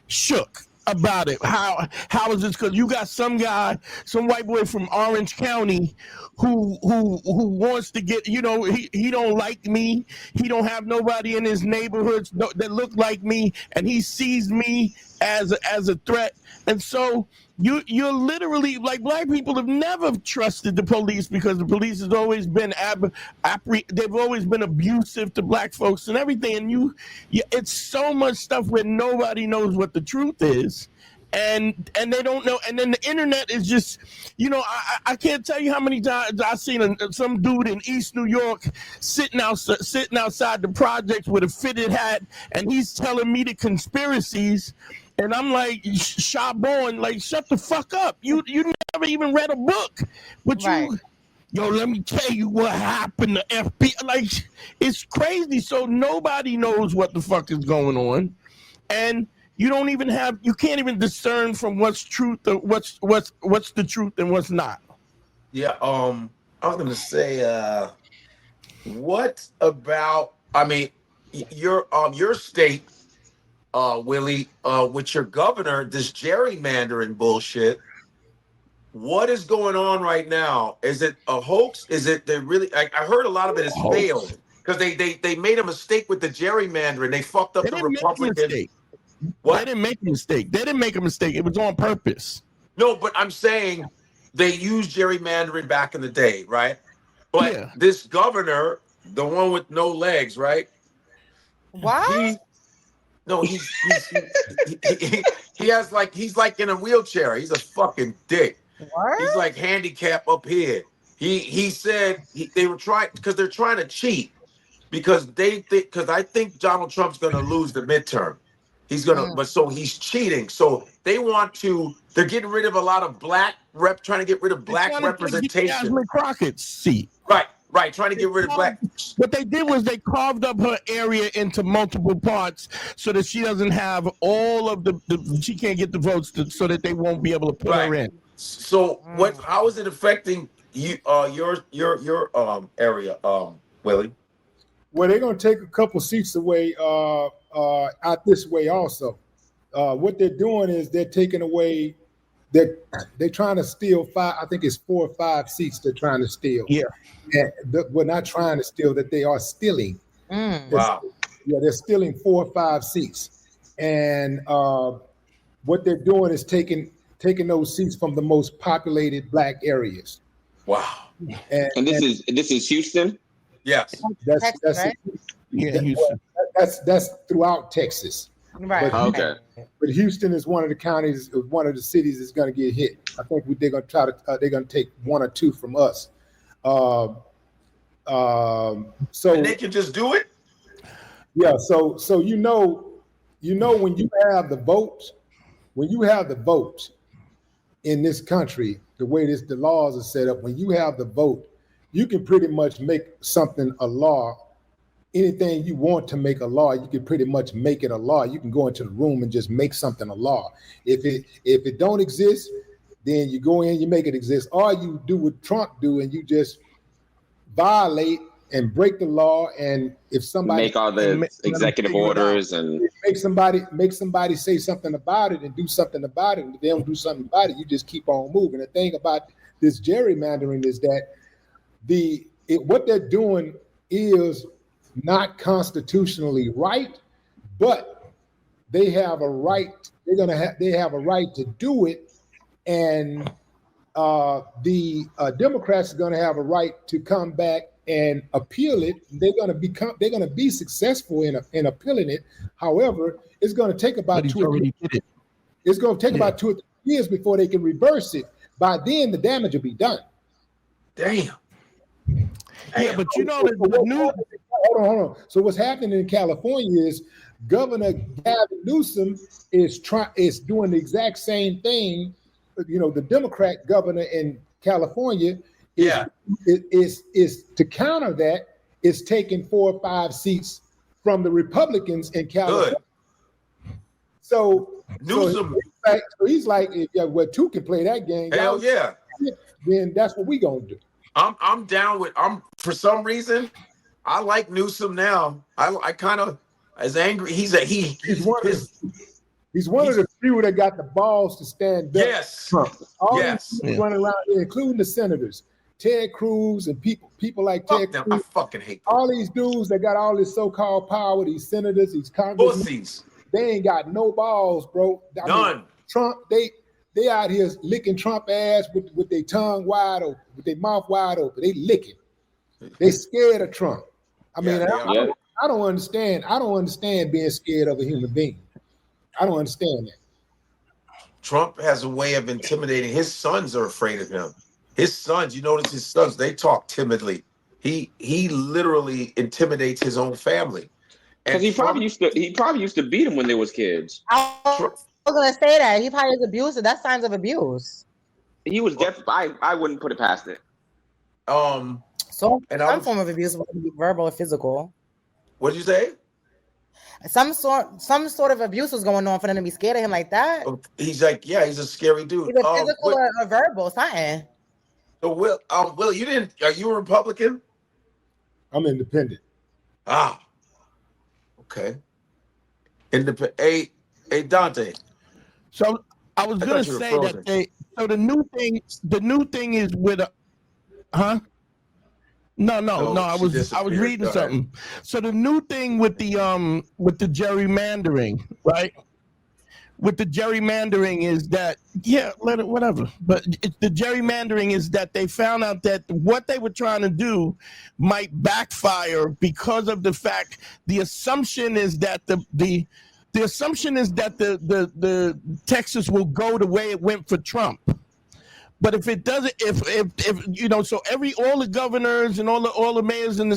Speaker 1: shook about it. How is this? Because you got some white boy from Orange County who wants to get, he don't like me. He don't have nobody in his neighborhoods that look like me, and he sees me as a threat. And so you're literally, like, black people have never trusted the police because the police has always been they've always been abusive to black folks and everything. And it's so much stuff where nobody knows what the truth is. And they don't know. And then the internet is just, I can't tell you how many times I've seen some dude in East New York sitting outside the projects with a fitted hat, and he's telling me the conspiracies. And I'm like, Shabon, like, shut the fuck up. You never even read a book. But yo, let me tell you what happened to FBI. Like, it's crazy. So nobody knows what the fuck is going on, and you can't even discern from what's truth or what's the truth and what's not.
Speaker 5: Yeah. I was gonna say, what about? I mean, your state, Willie, with your governor, this gerrymandering bullshit. What is going on right now? Is it a hoax? Is it they really? I heard a lot of it has failed because they made a mistake with the gerrymandering. They fucked up
Speaker 1: They
Speaker 5: the
Speaker 1: didn't make a
Speaker 5: Republican.
Speaker 1: mistake.
Speaker 5: What?
Speaker 1: They didn't make a mistake. They didn't make a mistake. It was on purpose.
Speaker 5: No, but I'm saying they used gerrymandering back in the day, right? But
Speaker 1: Yeah.
Speaker 5: this governor, the one with no legs, right?
Speaker 10: What?
Speaker 5: He has like he's like in a wheelchair. He's a fucking dick.
Speaker 10: What?
Speaker 5: He's like handicapped up here. He said they were trying because they're trying to cheat because I think Donald Trump's gonna lose the midterm. He's gonna, but so he's cheating. So they're getting rid of a lot of trying to get rid of black representation.
Speaker 1: Jasmine Crockett's seat.
Speaker 5: Right, trying to get rid of black.
Speaker 1: What they did was they carved up her area into multiple parts so that she doesn't have all of she can't get the votes so that they won't be able to put her in.
Speaker 5: So how is it affecting you, your area, Willie?
Speaker 7: Well, they're going to take a couple seats away out this way also. What they're doing is they're taking away, they're trying to steal 5, I think it's 4 or 5 seats they're trying to steal.
Speaker 1: Yeah.
Speaker 7: And we're not trying to steal, that they are stealing.
Speaker 5: Wow.
Speaker 7: Yeah, they're stealing 4 or 5 seats. And what they're doing is taking those seats from the most populated black areas.
Speaker 5: Wow.
Speaker 6: And this is Houston?
Speaker 5: Yes.
Speaker 7: That's
Speaker 10: Texas, right?
Speaker 1: Yeah, Houston.
Speaker 7: That's throughout Texas.
Speaker 10: Right.
Speaker 6: Okay.
Speaker 7: But Houston is one of the counties, one of the cities that's going to get hit. I think they're going to take 1 or 2 from us. So
Speaker 5: and they can just do it.
Speaker 7: Yeah. So you know when you have the vote in this country, the way the laws are set up, when you have the vote, you can pretty much make something a law. Anything you want to make a law, you can pretty much make it a law. You can go into the room and just make something a law. If it don't exist, then you go in, you make it exist. Or you do what Trump do, and you just violate and break the law. And if somebody
Speaker 6: make all the executive orders and
Speaker 7: make somebody say something about it and do something about it, and if they don't do something about it, you just keep on moving. The thing about this gerrymandering is that what they're doing is not constitutionally right, but they have a right. They have a right to do it, and the Democrats are going to have a right to come back and appeal it. They're going to be successful in appealing it. However, it's going to take about 2 or 3 years. It's going to take about 2 or 3 years before they can reverse it. By then, the damage will be done.
Speaker 5: Damn.
Speaker 1: Yeah, but you know the new.
Speaker 7: Hold on. So what's happening in California is Governor Gavin Newsom is doing the exact same thing. You know, the Democrat governor in California is to counter that, is taking 4 or 5 seats from the Republicans in California. Good. So
Speaker 5: Newsom,
Speaker 7: he's like, well, 2 can play that game.
Speaker 5: Hell yeah.
Speaker 7: Then that's what we gonna do.
Speaker 5: I'm down with. For some reason, I like Newsom now. I kind of as angry. He's one of the few that got the balls to stand up. Yes.
Speaker 7: All these people running around here, including the senators, Ted Cruz and people like Ted Cruz.
Speaker 5: I fucking hate them.
Speaker 7: All these dudes that got all this so-called power, these senators, these congressmen,
Speaker 5: pussies.
Speaker 7: They ain't got no balls, bro.
Speaker 5: None.
Speaker 7: Trump, they out here licking Trump ass with their tongue wide open, with their mouth wide open. They licking. They scared of Trump. I mean, I don't understand. I don't understand being scared of a human being. I don't understand that.
Speaker 5: Trump has a way of intimidating. His sons are afraid of him. His sons, you notice his sons, they talk timidly. He literally intimidates his own family.
Speaker 6: Because he probably used to beat them when they was kids.
Speaker 10: I was gonna say that he probably is abusive. That's signs of abuse.
Speaker 6: He was definitely. I wouldn't put it past it.
Speaker 10: So
Speaker 5: And
Speaker 10: some form of abuse, whether it be verbal or physical.
Speaker 5: What did you say?
Speaker 10: Some sort of abuse was going on for them to be scared of him like that.
Speaker 5: He's like, yeah, he's a scary dude.
Speaker 10: Either physical or verbal, something.
Speaker 5: So Will, you didn't? Are you a Republican?
Speaker 7: I'm independent.
Speaker 5: Ah, okay. Independent. Hey, Dante.
Speaker 1: So I was gonna say that the new thing is with huh? No. I was reading something. So the new thing with the gerrymandering, right? With the gerrymandering is that whatever. But the gerrymandering is that they found out that what they were trying to do might backfire because of the fact the assumption is that the Texas will go the way it went for Trump. But if it doesn't, if so all the governors and all the mayors and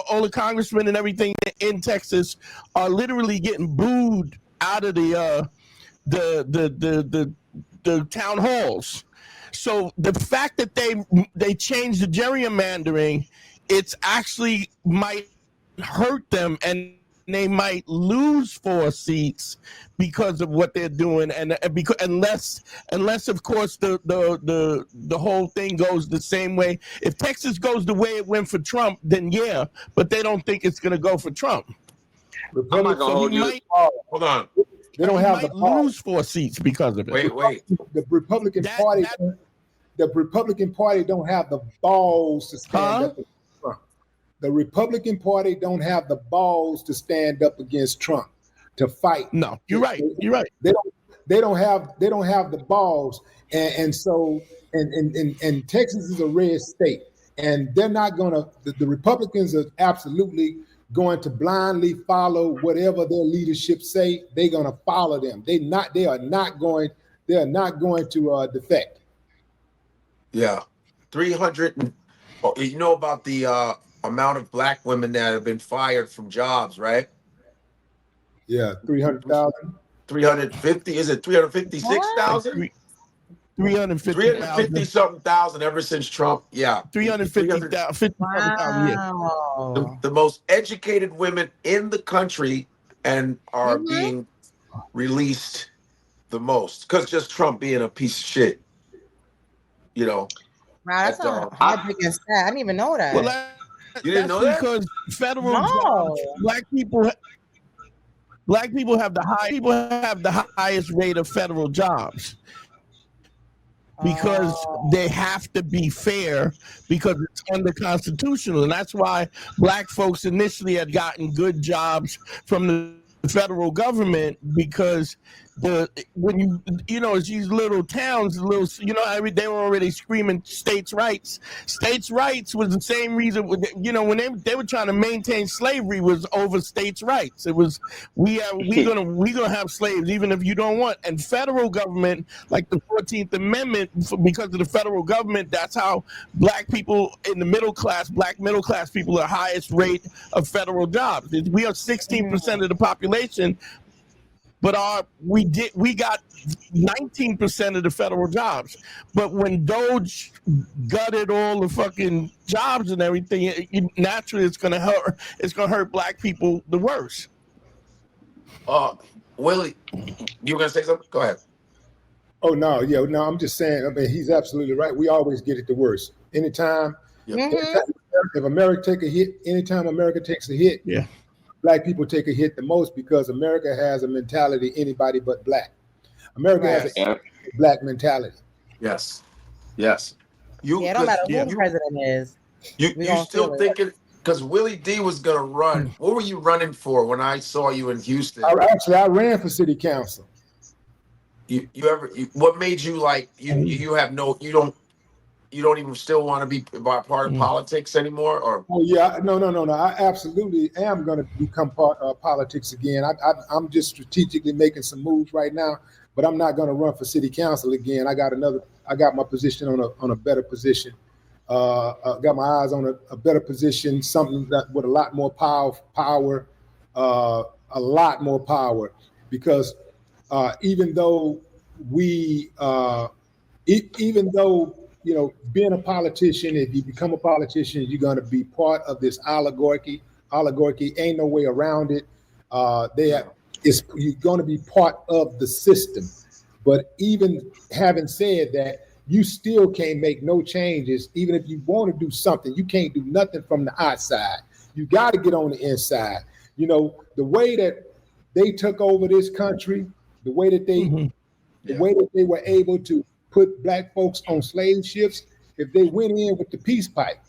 Speaker 1: all the congressmen and everything in Texas are literally getting booed out of the town halls. So the fact that they changed the gerrymandering, it's actually might hurt them, and they might lose 4 seats because of what they're doing, and because unless of course the whole thing goes the same way. If Texas goes the way it went for Trump, then yeah, but they don't think it's going to go for Trump.
Speaker 6: I'm not gonna hold you.
Speaker 5: Hold on.
Speaker 7: They don't have the
Speaker 1: lose 4 seats because of it.
Speaker 5: Wait.
Speaker 7: The Republican Party. The Republican Party don't have the balls to stand up against Trump. The Republican Party don't have the balls to stand up against Trump, to fight.
Speaker 1: No, you're right. You're right.
Speaker 7: They don't have the balls, and so Texas is a red state, and they're not gonna. The Republicans are absolutely going to blindly follow whatever their leadership say. They're gonna follow them. They are not going to defect.
Speaker 5: Yeah, 300. You know about the amount of black women that have been fired from jobs, right?
Speaker 7: Yeah, 300,000.
Speaker 5: 350. Is it 356,000? 350 something thousand ever since Trump. Yeah,
Speaker 1: 350,000.
Speaker 10: Wow.
Speaker 5: The most educated women in the country, and are being released the most because just Trump being a piece of shit. You know.
Speaker 10: Wow, that's a heartbreaking stat. I didn't even know that.
Speaker 1: Well,
Speaker 5: you didn't know that?
Speaker 1: Because federal jobs, black people have the highest rate of federal jobs. Because they have to be fair, because it's unconstitutional, and that's why black folks initially had gotten good jobs from the federal government, because when it's these little towns, they were already screaming states' rights. States' rights was the same reason, when they were trying to maintain slavery, was over states' rights. It was we gonna have slaves even if you don't want. And federal government, like the 14th Amendment, because of the federal government, that's how black people in the black middle class people are highest rate of federal jobs. We are 16% of the population. But we got 19% of the federal jobs. But when Doge gutted all the fucking jobs and everything, naturally it's gonna hurt. It's gonna hurt black people the worst.
Speaker 5: Willie, you were gonna say something? Go ahead.
Speaker 7: Oh no, I'm just saying. I mean, he's absolutely right. We always get it the worst. Anytime if America take a hit, anytime America takes a hit, black people take a hit the most, because America has a mentality anybody but black. America has a black mentality.
Speaker 5: Yes.
Speaker 10: It don't matter who the president is.
Speaker 5: You still thinking, because Willie D was gonna run. What were you running for when I saw you in Houston?
Speaker 7: I ran for city council.
Speaker 5: What made you like you don't even still want to be part of politics anymore? Or
Speaker 7: No. I absolutely am going to become part of politics again. I'm just strategically making some moves right now, but I'm not going to run for city council again. I got my position on a better position. Got my eyes on a better position, something that with a lot more power, a lot more power, because even though being a politician, if you become a politician, you're going to be part of this oligarchy. Ain't no way around it. You're going to be part of the system. But even having said that, you still can't make no changes. Even if you want to do something, you can't do nothing from the outside. You got to get on the inside. The way that they took over this country, the way that they were able to put black folks on slave ships, if they went in with the peace pipe.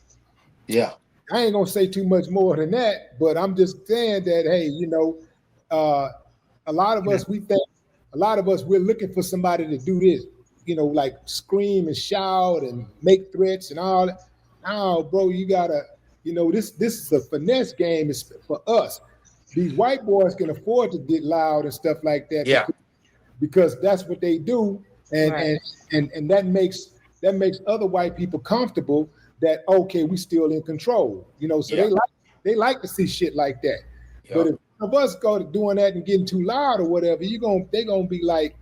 Speaker 5: Yeah.
Speaker 7: I ain't gonna say too much more than that, but I'm just saying that, hey, a lot of us, we're looking for somebody to do this, like scream and shout and make threats and all that. No, bro, you gotta, this is a finesse game. It's for us. These white boys can afford to get loud and stuff like that.
Speaker 5: Yeah.
Speaker 7: Because that's what they do. And
Speaker 8: Right.
Speaker 7: and that makes other white people comfortable that, okay, we still in control. So they like to see shit like that.
Speaker 5: Yeah.
Speaker 7: But if one of us go to doing that and getting too loud or whatever, they're gonna be like,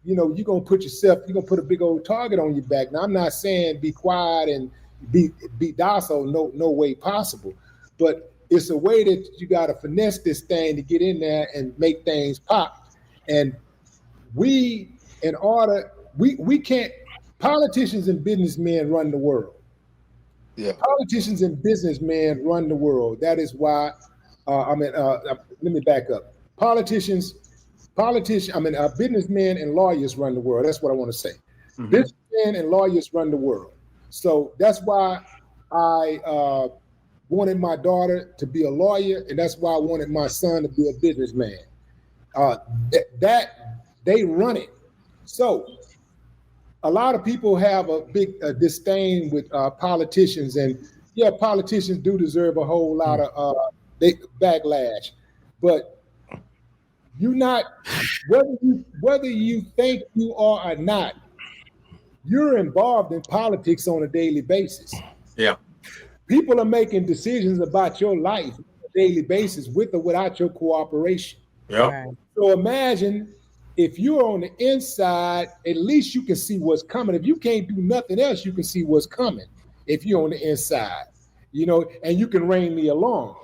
Speaker 7: you're gonna put a big old target on your back. Now, I'm not saying be quiet and be docile, no way possible. But it's a way that you gotta finesse this thing to get in there and make things pop. And we can't, politicians and businessmen run the world.
Speaker 5: Yeah.
Speaker 7: Politicians and businessmen run the world. That is why, let me back up. Businessmen and lawyers run the world. That's what I want to say.
Speaker 5: Mhm.
Speaker 7: Businessmen and lawyers run the world. So that's why I wanted my daughter to be a lawyer, and that's why I wanted my son to be a businessman. That they run it. So a lot of people have a big disdain with politicians, and yeah, politicians do deserve a whole lot of backlash. But you're not, whether you think you are or not, you're involved in politics on a daily basis.
Speaker 5: Yeah.
Speaker 7: People are making decisions about your life on a daily basis with or without your cooperation.
Speaker 5: Yeah.
Speaker 8: Right.
Speaker 7: So imagine if you're on the inside, at least you can see what's coming. If you can't do nothing else, you can see what's coming. If you're on the inside, and you can ring the alarm.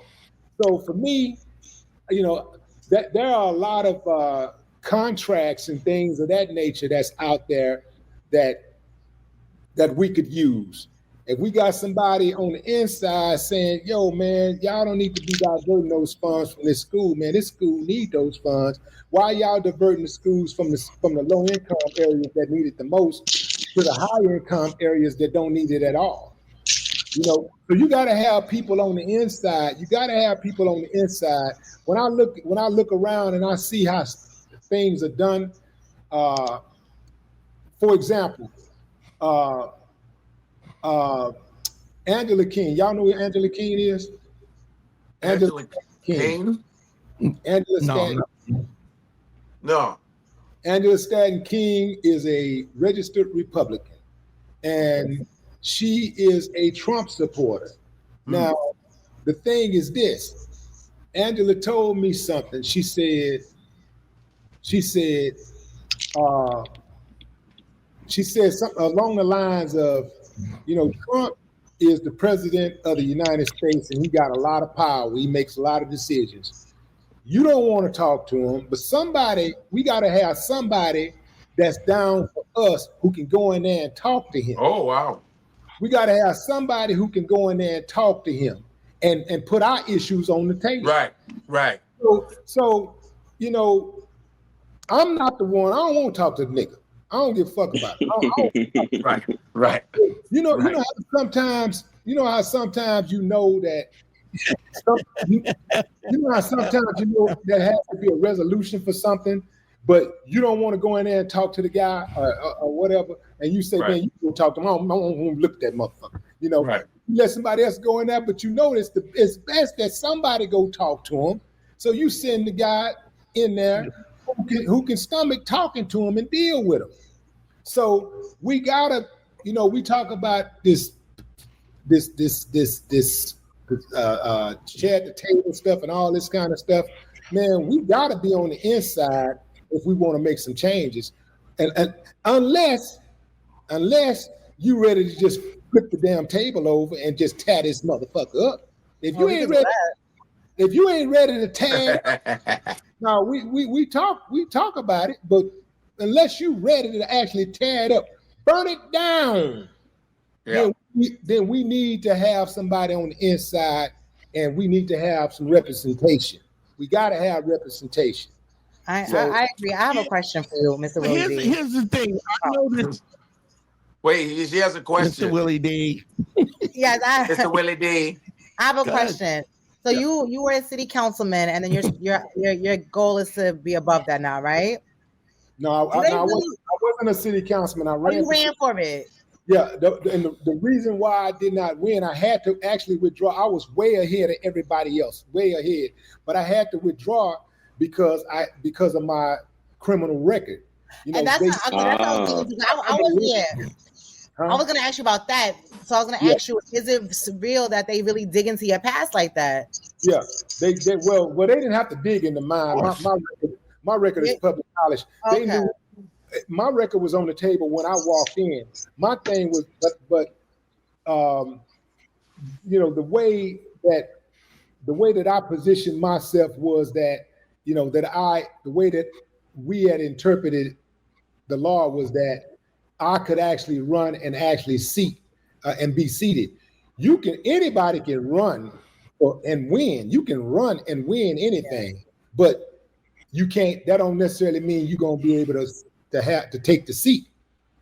Speaker 7: So for me, that there are a lot of contracts and things of that nature that's out there that we could use. If we got somebody on the inside saying, yo, man, y'all don't need to be diverting those funds from this school, man. This school need those funds. Why y'all diverting the schools from the low income areas that need it the most to the higher income areas that don't need it at all? So you got to have people on the inside. You got to have people on the inside. When I look around and I see how things are done, for example, Angela King. Y'all know who Angela King is?
Speaker 5: Angela King?
Speaker 7: Angela Stanton.
Speaker 5: No.
Speaker 7: Angela Stanton King is a registered Republican, and she is a Trump supporter. Now, the thing is this. Angela told me something. She said something along the lines of, Trump is the president of the United States and he got a lot of power. He makes a lot of decisions. You don't want to talk to him, but we got to have somebody that's down for us who can go in there and talk to him.
Speaker 5: Oh, wow.
Speaker 7: We got to have somebody who can go in there and talk to him and put our issues on the table.
Speaker 5: Right.
Speaker 7: So I'm not the one. I don't want to talk to the nigga. I don't give a fuck about it.
Speaker 5: Right.
Speaker 7: You know how sometimes that you know how sometimes there has to be a resolution for something, but you don't want to go in there and talk to the guy or whatever, and you say, man, you go talk to him. I don't want to look at that motherfucker. You let somebody else go in there, but it's best that somebody go talk to him. So you send the guy in there who can stomach talking to him and deal with him. So we gotta, we talk about this share the table stuff and all this kind of stuff. Man, we gotta be on the inside if we want to make some changes. And unless you ready to just flip the damn table over and just tear this motherfucker up. If you ain't ready to tear it up, no, we talk about it, but unless you ready to actually tear it up, burn it down, then we need to have somebody on the inside, and we need to have some representation. We got to have representation.
Speaker 10: I agree. I have a question for you, Mr. Willie D.
Speaker 1: Here's the thing. I know this.
Speaker 5: Wait, she has a question.
Speaker 1: Mr. Willie D.
Speaker 10: Yes,
Speaker 5: Mr. Willie D.
Speaker 10: I have a question. So you were a city councilman, and then your goal is to be above that now, right?
Speaker 7: No, I wasn't a city councilman. I ran.
Speaker 10: You ran for it.
Speaker 7: Yeah, and the reason why I did not win, I had to actually withdraw. I was way ahead of everybody else, way ahead, but I had to withdraw because of my criminal record. You know,
Speaker 10: and that's I was there. Huh? I was going to ask you about that. So I was going to ask you, is it real that they really dig into your past like that?
Speaker 7: Yeah, they didn't have to dig into mine. My record is public knowledge. Okay. They knew my record was on the table when I walked in. My thing was, but you know, the way that I positioned myself was that, you know, the way that we had interpreted the law was that I could actually run and actually seat and be seated. Anybody can run and win. You can run and win anything, but you can't. That don't necessarily mean you're gonna be able to take the seat.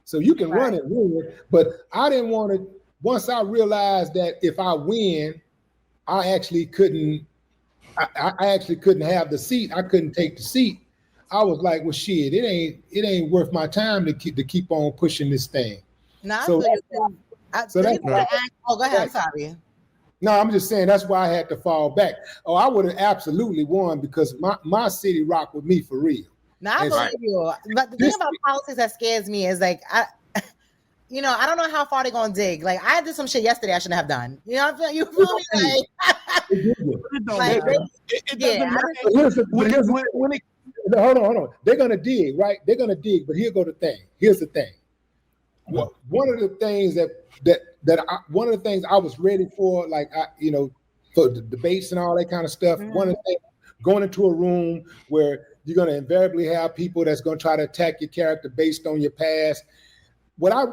Speaker 7: So you can run and win, but I didn't want to. Once I realized that if I win, I actually couldn't. I actually couldn't have the seat. I couldn't take the seat. I was like, well, shit, it ain't worth my time to keep on pushing this thing.
Speaker 10: No,
Speaker 7: go ahead.
Speaker 10: I'm sorry.
Speaker 7: No, I'm just saying that's why I had to fall back. Oh, I would have absolutely won because my city rocked with me for real.
Speaker 10: No, I believe you. But the thing about politics that scares me is like I don't know how far they're gonna dig. Like I did some shit yesterday I shouldn't have done. You know what I'm saying? You feel me?
Speaker 7: Hold on. They're gonna dig, right? They're gonna dig, but here's the thing. Well, one of the things one of the things I was ready for, for the debates and all that kind of stuff. Mm-hmm. One of the things, going into a room where you're gonna invariably have people that's gonna try to attack your character based on your past. What I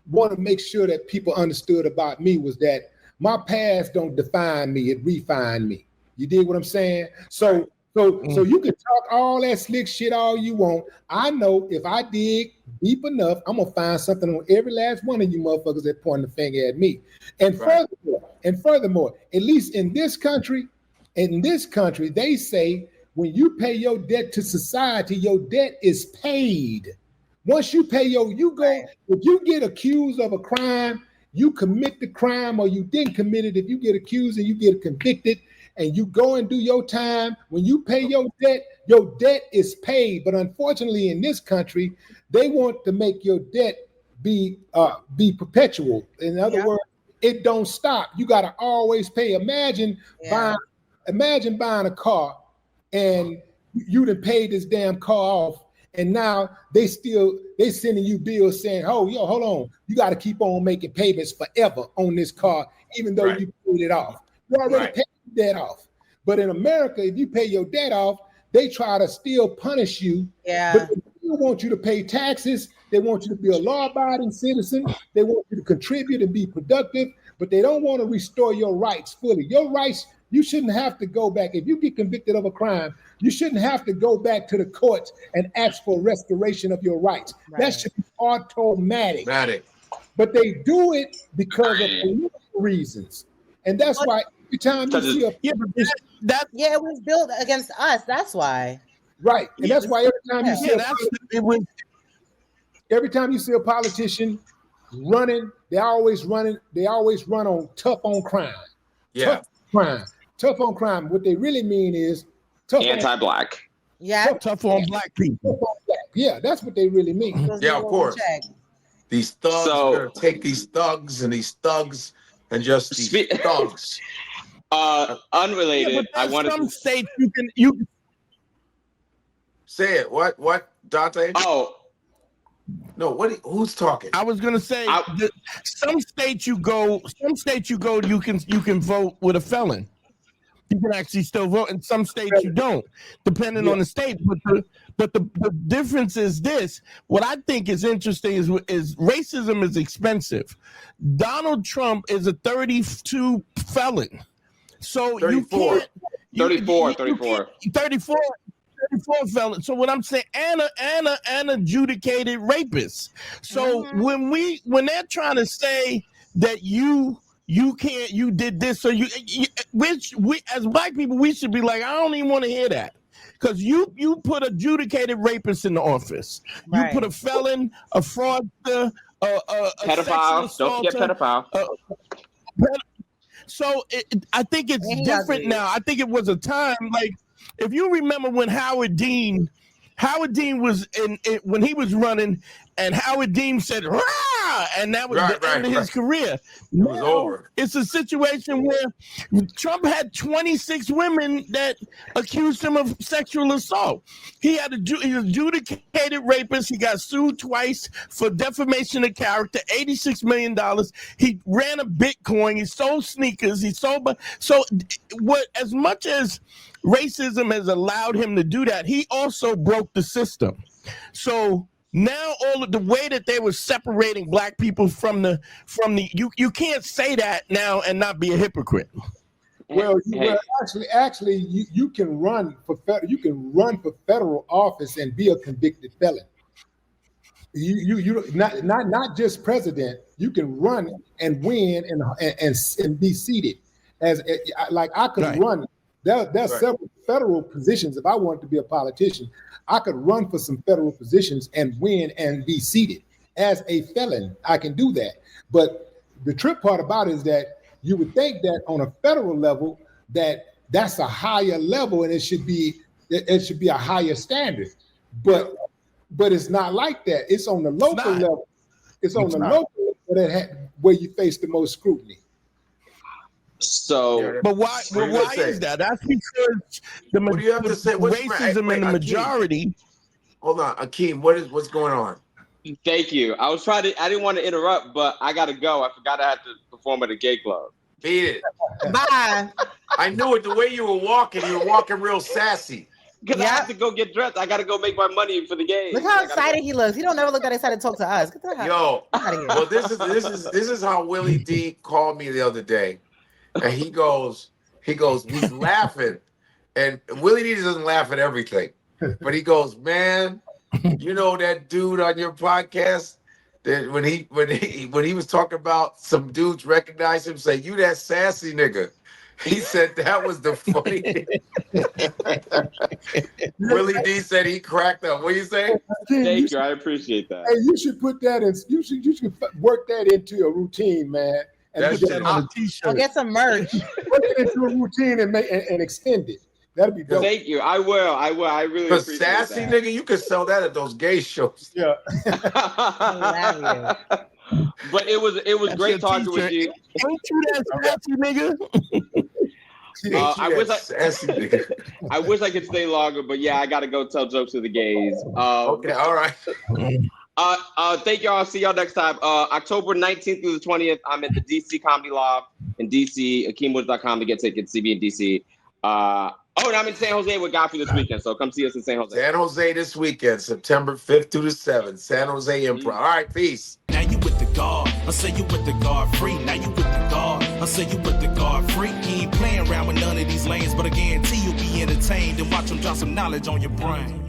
Speaker 7: want to make sure that people understood about me was that my past don't define me; it refined me. You dig what I'm saying? So you can talk all that slick shit all you want. I know if I dig deep enough, I'm gonna find something on every last one of you motherfuckers that point the finger at me. And furthermore, at least in this country, they say when you pay your debt to society, your debt is paid. Once you pay if you get accused of a crime, you commit the crime or you didn't commit it. If you get accused and you get convicted, and you go and do your time, when you pay your debt is paid. But unfortunately, in this country, they want to make your debt be perpetual. In other words, it don't stop. You got to always pay. Imagine buying a car, and you done paid this damn car off, and now they sending you bills saying, "Oh, hold on, you got to keep on making payments forever on this car, even though you paid it off. You already paid debt off." But in America, if you pay your debt off, they try to still punish you.
Speaker 10: Yeah.
Speaker 7: But they still want you to pay taxes. They want you to be a law-abiding citizen. They want you to contribute and be productive, but they don't want to restore your rights fully. Your rights, you shouldn't have to go back. If you get convicted of a crime, you shouldn't have to go back to the courts and ask for restoration of your rights. Right. That should be automatic. But they do it because of political reasons. And that's why every time you see
Speaker 10: it was built against us. That's why.
Speaker 7: Right. And that's why every time you see a politician running, they always run on tough on crime.
Speaker 5: Yeah.
Speaker 7: Tough on crime. What they really mean is tough
Speaker 6: anti-black.
Speaker 1: Tough on black people.
Speaker 7: Yeah, that's what they really mean.
Speaker 5: Yeah, of course. These thugs are gonna take these thugs and thugs.
Speaker 6: Unrelated. I wanted
Speaker 1: some states you
Speaker 5: say it. What Dante?
Speaker 6: Oh,
Speaker 5: No, who's talking?
Speaker 1: I was gonna say some states you go, you can vote with a felon. You can actually still vote. In some states you don't, depending on the state. But the difference is this. What I think is interesting is racism is expensive. Donald Trump is a 32 felon. So 34. You can't 34 felon. So what I'm saying, and adjudicated rapist. So when they're trying to say that you did this, so which we as black people, we should be like, I don't even want to hear that. Because you put adjudicated rapists in the office. Right. You put a felon, a fraudster, a
Speaker 6: pedophile. Don't forget pedophile.
Speaker 1: So I think it's different now. I think it was a time, like, if you remember when Howard Dean was when he was running, and Howard Dean said, "Rah!" and that was the end of his career. It was over. It's a situation where Trump had 26 women that accused him of sexual assault. He was adjudicated rapist. He got sued twice for defamation of character, $86 million. He ran a Bitcoin. He sold sneakers. So what? As much as racism has allowed him to do that, he also broke the system. So now all of the way that they were separating black people from the you can't say that now and not be a hypocrite.
Speaker 7: Well, actually, you can run for federal office and be a convicted felon. You not just president. You can run and win and be seated as like I could run. There's several federal positions. If I wanted to be a politician, I could run for some federal positions and win and be seated as a felon. I can do that. But the trip part about it is that you would think that on a federal level that's a higher level and it should be a higher standard. But it's not like that. It's on the local level. It's on the local where you face the most scrutiny.
Speaker 6: So,
Speaker 1: but why is that? That's because
Speaker 5: what do you have to say?
Speaker 1: Racism in the majority.
Speaker 5: Hold on, Akeem. What's going on?
Speaker 6: Thank you. I didn't want to interrupt, but I gotta go. I forgot I had to perform at a gay club.
Speaker 5: Beat it.
Speaker 10: Bye.
Speaker 5: I knew it. The way you were walking real sassy.
Speaker 6: Because I have to go get dressed. I gotta go make my money for the game.
Speaker 10: Look how excited he looks. He don't never look that excited to talk to us. Get the hell out of here.
Speaker 5: Well, this is how Willie D called me the other day. And he goes, he's laughing. And Willie D doesn't laugh at everything. But he goes, man, you know that dude on your podcast that when he was talking about some dudes recognize him, say, you that sassy nigga. He said that was the funny thing. Willie D said he cracked up. What do you say?
Speaker 6: Thank you. I appreciate that.
Speaker 7: Hey, you should put that in. You should work that into a routine, man. And
Speaker 5: that shit
Speaker 1: on a t-shirt.
Speaker 10: I'll get some merch.
Speaker 7: Put it into a routine and extend it. That'd be dope.
Speaker 6: Thank you. I will. I really appreciate
Speaker 5: sassy
Speaker 6: that.
Speaker 5: Nigga, you could sell that at those gay shows.
Speaker 7: Yeah.
Speaker 6: But it was great talking with you.
Speaker 1: Ain't you that sassy nigga?
Speaker 6: I wish I could stay longer, but yeah, I gotta go tell jokes to the gays.
Speaker 5: Okay, all right.
Speaker 6: Thank y'all. See y'all next time. October 19th through the 20th, I'm at the DC Comedy Loft in DC. AkeemWoods.com to get tickets. CB in DC. And I'm in San Jose with Godfrey this weekend, so come see us in San Jose.
Speaker 5: San Jose this weekend, September 5th through the 7th. San Jose Improv. All right, peace.
Speaker 11: Now you with the God. I say you with the Godfrey. Now you with the God. I say you with the Godfrey. He ain't playing around with none of these lanes, but I guarantee you'll be entertained and watch him drop some knowledge on your brain.